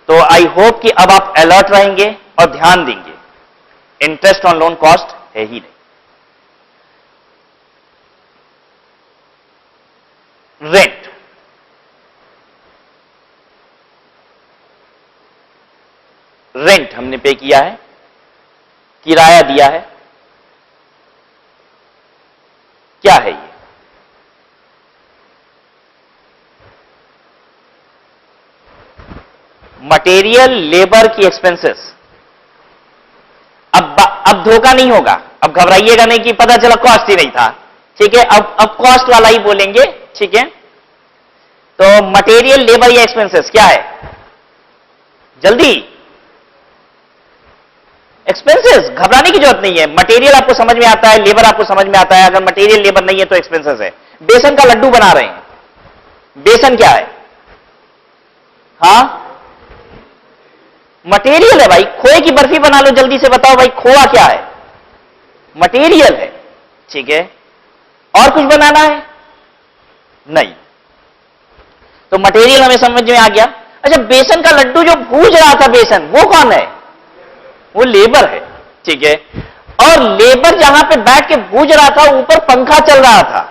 तो आई होप कि अब आप अलर्ट रहेंगे और ध्यान देंगे। इंटरेस्ट ऑन लोन कॉस्ट है ही नहीं। रेंट, रेंट हमने पे किया है, किराया दिया है, क्या है ये? मटेरियल, लेबर की एक्सपेंसेस। अब धोखा नहीं होगा, अब घबराइएगा नहीं कि पता चला कॉस्ट ही नहीं था। ठीक है, अब कॉस्ट वाला ही बोलेंगे। ठीक है, तो मटेरियल, लेबर या एक्सपेंसेस क्या है? जल्दी, एक्सपेंसेस। घबराने की जरूरत नहीं है, मटेरियल आपको समझ में आता है, लेबर आपको समझ में आता है। अगर मटेरियल लेबर नहीं है तो एक्सपेंसेस है। बेसन का लड्डू बना रहे हैं, बेसन क्या है? हाँ, मटेरियल है भाई। खोए की बर्फी बना लो, जल्दी से बताओ भाई, खोआ क्या है? मटेरियल है। ठीक है, और कुछ बनाना है? नहीं, तो मटेरियल हमें समझ में आ गया। अच्छा, बेसन का लड्डू जो भूज रहा था बेसन, वो कौन है? वो लेबर है। ठीक है, और लेबर जहां पे बैठ के भूज रहा था, ऊपर पंखा चल रहा था,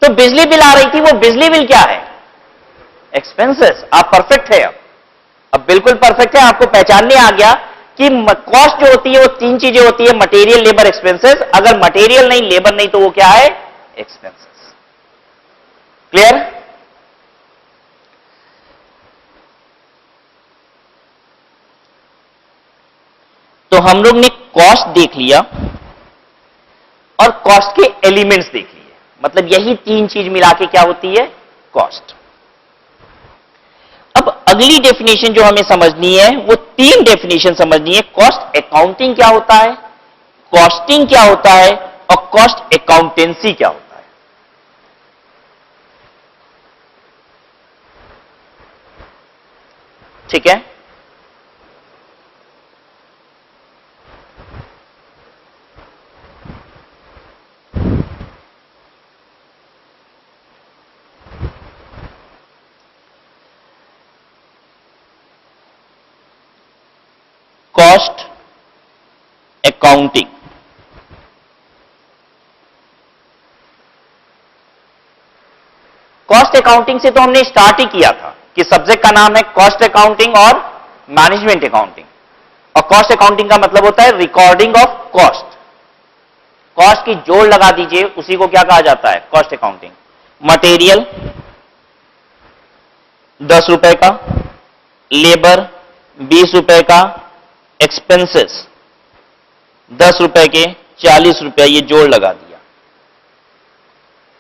तो बिजली बिल आ रही थी, वो बिजली बिल क्या है? एक्सपेंसेस। आप परफेक्ट है, अब बिल्कुल परफेक्ट है। आपको पहचानने आ गया कि कॉस्ट जो होती है वो तीन चीजें होती है, मटेरियल, लेबर, एक्सपेंसेस। अगर मटेरियल नहीं, लेबर नहीं, तो वो क्या है? एक्सपेंसेस। क्लियर? तो हम लोग ने कॉस्ट देख लिया और कॉस्ट के एलिमेंट्स देख लिए, मतलब यही तीन चीज मिला के क्या होती है? कॉस्ट। अब अगली डेफिनेशन जो हमें समझनी है वो तीन डेफिनेशन समझनी है। कॉस्ट अकाउंटिंग क्या होता है, कॉस्टिंग क्या होता है, और कॉस्ट अकाउंटेंसी क्या होता है। ठीक है, कॉस्ट अकाउंटिंग। कॉस्ट अकाउंटिंग से तो हमने स्टार्ट ही किया था कि सब्जेक्ट का नाम है कॉस्ट अकाउंटिंग और मैनेजमेंट अकाउंटिंग। और कॉस्ट अकाउंटिंग का मतलब होता है रिकॉर्डिंग ऑफ कॉस्ट। कॉस्ट की जोड़ लगा दीजिए, उसी को क्या कहा जाता है? Cost accounting. मटेरियल 10 रुपए का, लेबर 20 रुपए का, एक्सपेंसेस 10 रुपए के, 40 रुपए, ये जोड़ लगा दिया।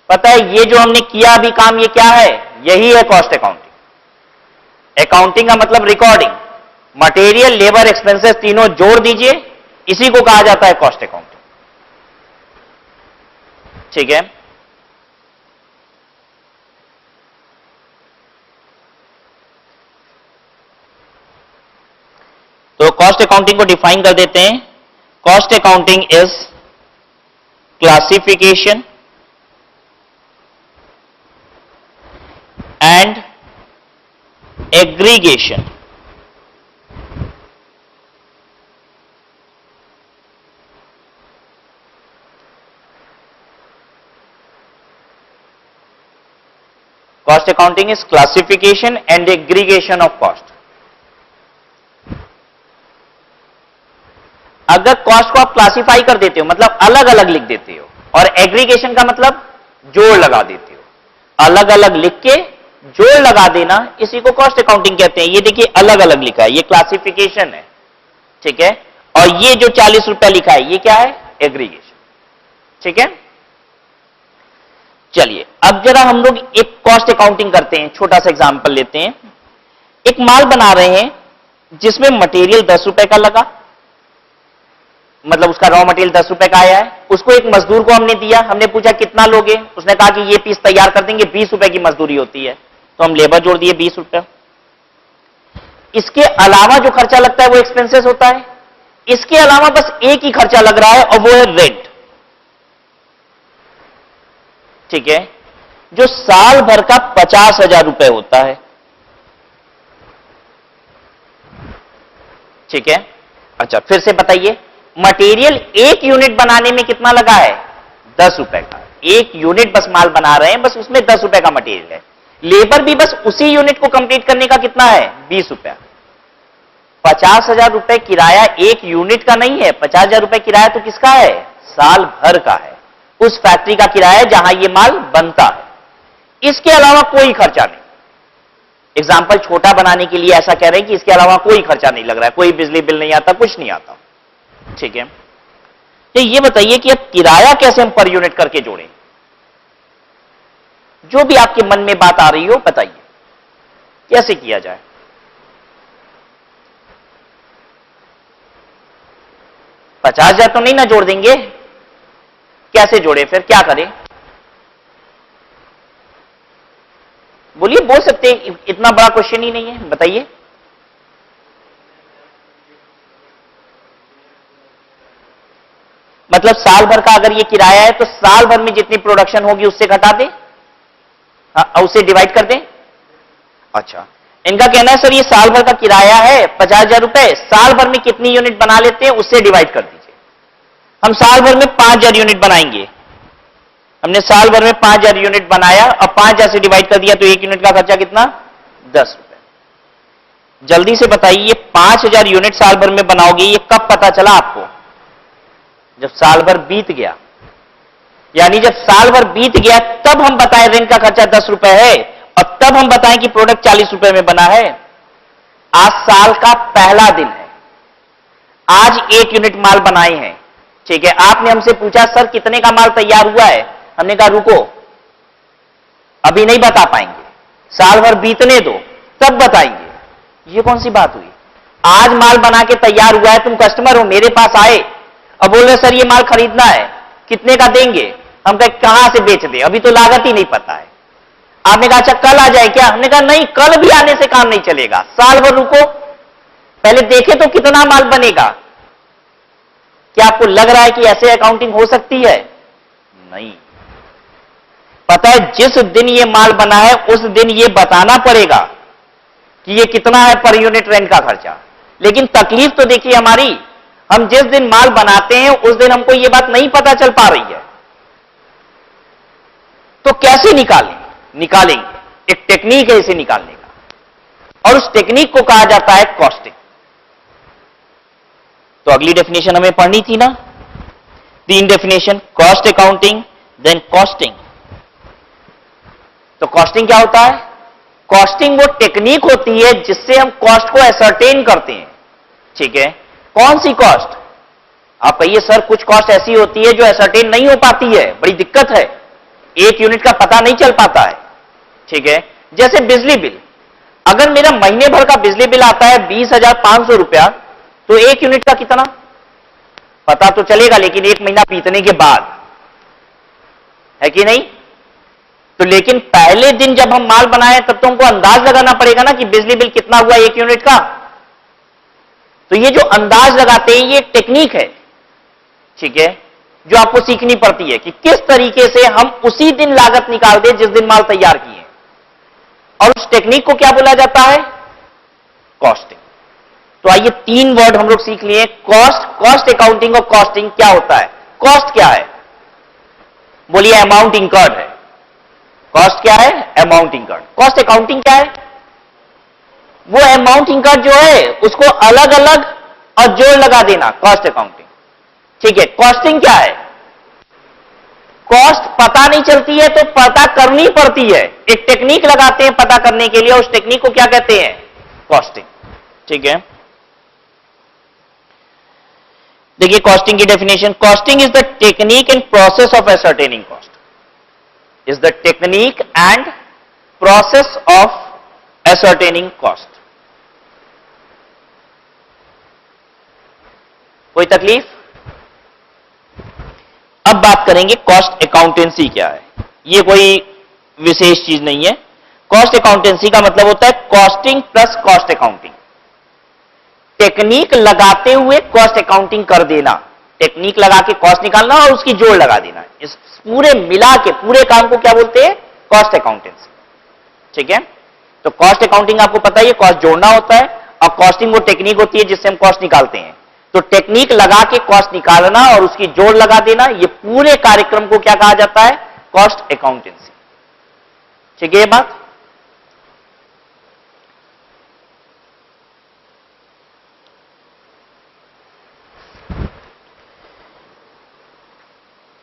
पता है ये जो हमने किया अभी काम, ये क्या है? यही है कॉस्ट अकाउंटिंग। अकाउंटिंग का मतलब रिकॉर्डिंग, मटेरियल, लेबर, एक्सपेंसेस तीनों जोड़ दीजिए, इसी को कहा जाता है कॉस्ट अकाउंटिंग। ठीक है, तो कॉस्ट अकाउंटिंग को डिफाइन कर देते हैं। Cost accounting is classification and aggregation cost accounting is classification and aggregation of cost. अगर कॉस्ट को आप क्लासिफाई कर देते हो मतलब अलग अलग लिख देते हो, और एग्रीगेशन का मतलब जोड़ लगा देते हो, अलग अलग लिख के जोड़ लगा देना, इसी को कॉस्ट अकाउंटिंग कहते हैं। ये देखिए अलग अलग लिखा है, ये क्लासिफिकेशन है, ठीक है, और ये जो 40 रुपए लिखा है ये क्या है? एग्रीगेशन। ठीक है, चलिए अब जरा हम लोग एक कॉस्ट अकाउंटिंग करते हैं, छोटा सा एग्जांपल लेते हैं। एक माल बना रहे हैं जिसमें मटेरियल 10 रुपए का लगा, मतलब उसका रॉ मटेरियल 10 रुपए का आया है, उसको एक मजदूर को हमने दिया, हमने पूछा कितना लोगे, उसने कहा कि ये पीस तैयार कर देंगे, 20 रुपए की मजदूरी होती है, तो हम लेबर जोड़ दिए 20 रुपए। इसके अलावा जो खर्चा लगता है वो एक्सपेंसेस होता है। इसके अलावा बस एक ही खर्चा लग रहा है और वो है रेंट। ठीक है, जो साल भर का 50,000 रुपए होता है। ठीक है, अच्छा फिर से बताइए, मटेरियल एक यूनिट बनाने में कितना लगा है? 10 रुपए का। एक यूनिट बस माल बना रहे हैं, बस उसमें 10 रुपए का मटेरियल है। लेबर भी बस उसी यूनिट को कंप्लीट करने का कितना है? 20 रुपया। 50,000 रुपए किराया एक यूनिट का नहीं है, 50,000 रुपए किराया तो किसका है? साल भर का है, उस फैक्ट्री का किराया जहां ये माल बनता है। इसके अलावा कोई खर्चा नहीं। एग्जाम्पल छोटा बनाने के लिए ऐसा कह रहे हैं कि इसके अलावा कोई खर्चा नहीं लग रहा है, कोई बिजली बिल नहीं आता, कुछ नहीं आता। ठीक है, तो ये बताइए कि अब किराया कैसे हम पर यूनिट करके जोड़ें? जो भी आपके मन में बात आ रही हो बताइए, कैसे किया जाए? $50,000 तो नहीं ना जोड़ देंगे, कैसे जोड़े फिर, क्या करें? बोलिए, बोल सकते हैं, इतना बड़ा क्वेश्चन ही नहीं है, बताइए। मतलब साल भर का अगर ये किराया है तो साल भर में जितनी प्रोडक्शन होगी उससे घटा दें, उससे डिवाइड कर दें। अच्छा, इनका कहना है सर ये साल भर का किराया है 50,000 रुपए, साल भर में कितनी यूनिट बना लेते हैं उससे डिवाइड कर दीजिए। हम साल भर में 5,000 यूनिट बनाएंगे, हमने साल भर में 5,000 यूनिट बनाया और 5,000 से डिवाइड कर दिया, तो एक यूनिट का खर्चा कितना? 10 रुपए। जल्दी से बताइए, ये 5,000 यूनिट साल भर में बनाओगे, ये कब पता चला आपको? जब साल भर बीत गया। यानी जब साल भर बीत गया तब हम बताएं रेंट का खर्चा 10 रुपए है, और तब हम बताएं कि प्रोडक्ट 40 रुपए में बना है। आज साल का पहला दिन है, आज एक यूनिट माल बनाए हैं। ठीक है, आपने हमसे पूछा सर कितने का माल तैयार हुआ है, हमने कहा रुको अभी नहीं बता पाएंगे, साल भर बीतने दो तब बताएंगे। ये कौन सी बात हुई? आज माल बना के तैयार हुआ है, तुम कस्टमर हो, मेरे पास आए अब बोल रहे सर ये माल खरीदना है, कितने का देंगे? हम कहे कहां से बेच दे, अभी तो लागत ही नहीं पता है। आपने कहा अच्छा कल आ जाए क्या? हमने कहा नहीं, कल भी आने से काम नहीं चलेगा, साल भर रुको, पहले देखे तो कितना माल बनेगा। क्या आपको लग रहा है कि ऐसे अकाउंटिंग हो सकती है? नहीं। पता है जिस दिन ये माल बना है उस दिन ये बताना पड़ेगा कि ये कितना है पर यूनिट रेंट का खर्चा। लेकिन तकलीफ तो देखिए हमारी, हम जिस दिन माल बनाते हैं उस दिन हमको ये बात नहीं पता चल पा रही है, तो कैसे निकालेंगे? एक टेक्निक है इसे निकालने का, और उस टेक्निक को कहा जाता है कॉस्टिंग। तो अगली डेफिनेशन हमें पढ़नी थी ना, 3 definition, cost accounting, then costing. तो कॉस्टिंग क्या होता है? कॉस्टिंग वो टेक्निक होती है जिससे हम कॉस्ट को एसर्टेन करते हैं। ठीक है, कौन सी कॉस्ट? आप कहिए सर कुछ कॉस्ट ऐसी होती है जो एसर्टेन नहीं हो पाती है, बड़ी दिक्कत है, एक यूनिट का पता नहीं चल पाता है। ठीक है, जैसे बिजली बिल, अगर मेरा महीने भर का बिजली बिल आता है 20,500 रुपया, तो एक यूनिट का कितना पता तो चलेगा, लेकिन एक महीना बीतने के बाद, है कि नहीं? तो लेकिन पहले दिन जब हम माल बनाए तब तो हमको अंदाज लगाना पड़ेगा ना कि बिजली बिल कितना हुआ एक यूनिट का। तो ये जो अंदाज लगाते हैं ये एक टेक्निक है, ठीक है, जो आपको सीखनी पड़ती है कि किस तरीके से हम उसी दिन लागत निकाल दें जिस दिन माल तैयार किए, और उस टेक्निक को क्या बोला जाता है? कॉस्टिंग। तो आइए 3 वर्ड हम लोग सीख लिए, कॉस्ट, कॉस्ट अकाउंटिंग और कॉस्टिंग। क्या होता है कॉस्ट? क्या है? बोलिए अमाउंट इंकर्ड है। कॉस्ट क्या है? Amount incurred. कॉस्ट अकाउंटिंग क्या है? वो अमाउंट इंकर्ड जो है उसको अलग अलग और जोड़ लगा देना, कॉस्ट अकाउंटिंग। ठीक है, कॉस्टिंग क्या है? कॉस्ट पता नहीं चलती है तो पता करनी पड़ती है, एक टेक्निक लगाते हैं पता करने के लिए, उस टेक्निक को क्या कहते हैं? कॉस्टिंग। ठीक है, देखिए कॉस्टिंग की definition, costing is the technique and process of ascertaining cost, is the technique and process of ascertaining cost. कोई तकलीफ? अब बात करेंगे कॉस्ट अकाउंटेंसी क्या है। ये कोई विशेष चीज नहीं है। कॉस्ट अकाउंटेंसी का मतलब होता है costing plus cost accounting, technique लगाते हुए कॉस्ट अकाउंटिंग कर देना, टेक्निक लगा के कॉस्ट निकालना और उसकी जोड़ लगा देना, इस पूरे मिला के पूरे काम को क्या बोलते हैं? Cost accountancy. ठीक है, तो कॉस्ट अकाउंटिंग आपको पता है कॉस्ट जोड़ना होता है, और कॉस्टिंग वो टेक्निक होती है जिससे हम कॉस्ट निकालते हैं। तो टेक्निक लगा के कॉस्ट निकालना और उसकी जोड़ लगा देना, ये पूरे कार्यक्रम को क्या कहा जाता है? Cost accountancy. ठीक है ये बात?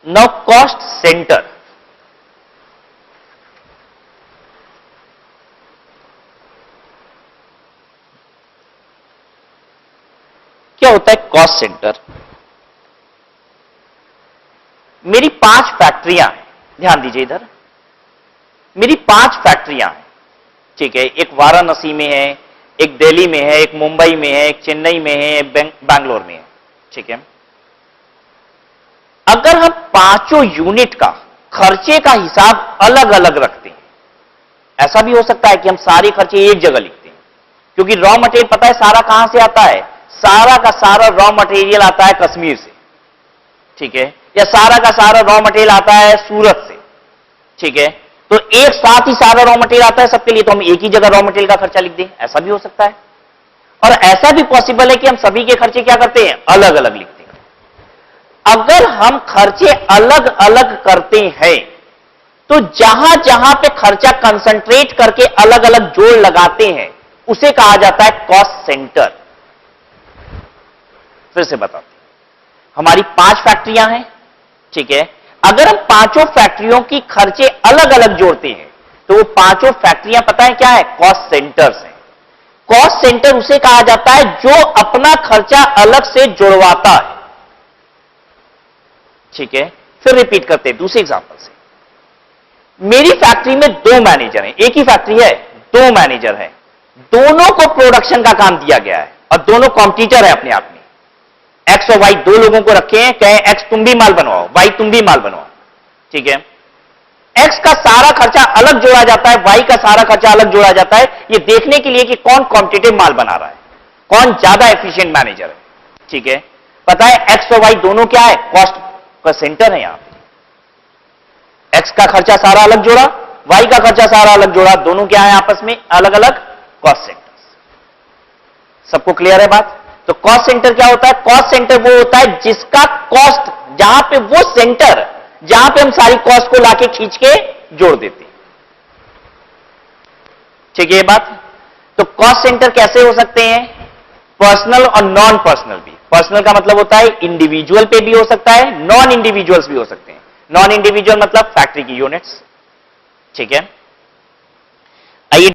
Now cost center, क्या होता है कॉस्ट सेंटर? मेरी 5 फैक्ट्रियां हैं, ध्यान दीजिए इधर, मेरी 5 फैक्ट्रियां हैं। ठीक है, एक वाराणसी में है, एक दिल्ली में है, एक मुंबई में है, एक चेन्नई में है, एक बैंगलोर में है। ठीक है, अगर हम 5 यूनिट का खर्चे का हिसाब अलग अलग रखते हैं, ऐसा भी हो सकता है कि हम सारे खर्चे एक जगह लिखते हैं, क्योंकि रॉ मटेरियल पता है सारा कहां से आता है? सारा का सारा रॉ मटेरियल आता है कश्मीर से। ठीक है, या सारा का सारा रॉ मटेरियल आता है सूरत से। ठीक है, तो एक साथ ही सारा रॉ मटेरियल आता है सबके लिए, तो हम एक ही जगह रॉ मटेरियल का खर्चा लिख दें, ऐसा भी हो सकता है। और ऐसा भी पॉसिबल है कि हम सभी के खर्चे क्या करते हैं? अलग अलग लिखते हैं। अगर हम खर्चे अलग अलग करते हैं तो जहां जहां पे खर्चा कंसंट्रेट करके अलग अलग जोड़ लगाते हैं उसे कहा जाता है कॉस्ट सेंटर। फिर से बताते हैं, हमारी 5 फैक्ट्रियां हैं। ठीक है, अगर हम 5 फैक्ट्रियों की खर्चे अलग अलग जोड़ते हैं तो वो 5 फैक्ट्रियां पता है क्या है? कॉस्ट सेंटर्स हैं। कॉस्ट सेंटर उसे कहा जाता है जो अपना खर्चा अलग से जुड़वाता है। ठीक है, फिर रिपीट करते हैं दूसरे एग्जांपल से। मेरी फैक्ट्री में 2 मैनेजर हैं, एक ही फैक्ट्री है, 2 मैनेजर हैं, दोनों को प्रोडक्शन का काम दिया गया है और दोनों कॉम्पिटिटर है अपने आप में। एक्स और वाई 2 लोगों को रखे हैं, कहे एक्स तुम भी माल बनवाओ, वाई तुम भी माल बनवाओ। ठीक है, एक्स का सारा खर्चा अलग जोड़ा जाता है, वाई का सारा खर्चा अलग जोड़ा जाता है, ये देखने के लिए कि कौन कॉम्पिटिटिव माल बना रहा है, कौन ज्यादा एफिशिएंट मैनेजर है। ठीक है, पता है एक्स और वाई दोनों क्या है? कॉस्ट का सेंटर है। यहां पे एक्स का खर्चा सारा अलग जोड़ा, वाई का खर्चा सारा अलग जोड़ा, दोनों क्या है आपस में? अलग अलग कॉस्ट सेंटर्स। सबको क्लियर है बात? तो कॉस्ट सेंटर क्या होता है? कॉस्ट सेंटर वो होता है जिसका कॉस्ट, जहां पे वो सेंटर जहां पे हम सारी कॉस्ट को लाके खींच के जोड़ देते हैं। ठीक है ये बात? तो कॉस्ट सेंटर कैसे हो सकते हैं? पर्सनल और नॉन पर्सनल भी। पर्सनल का मतलब होता है इंडिविजुअल पे भी हो सकता है, नॉन इंडिविजुअल्स भी हो सकते हैं। नॉन इंडिविजुअल मतलब फैक्ट्री की यूनिट्स। ठीक है, आइए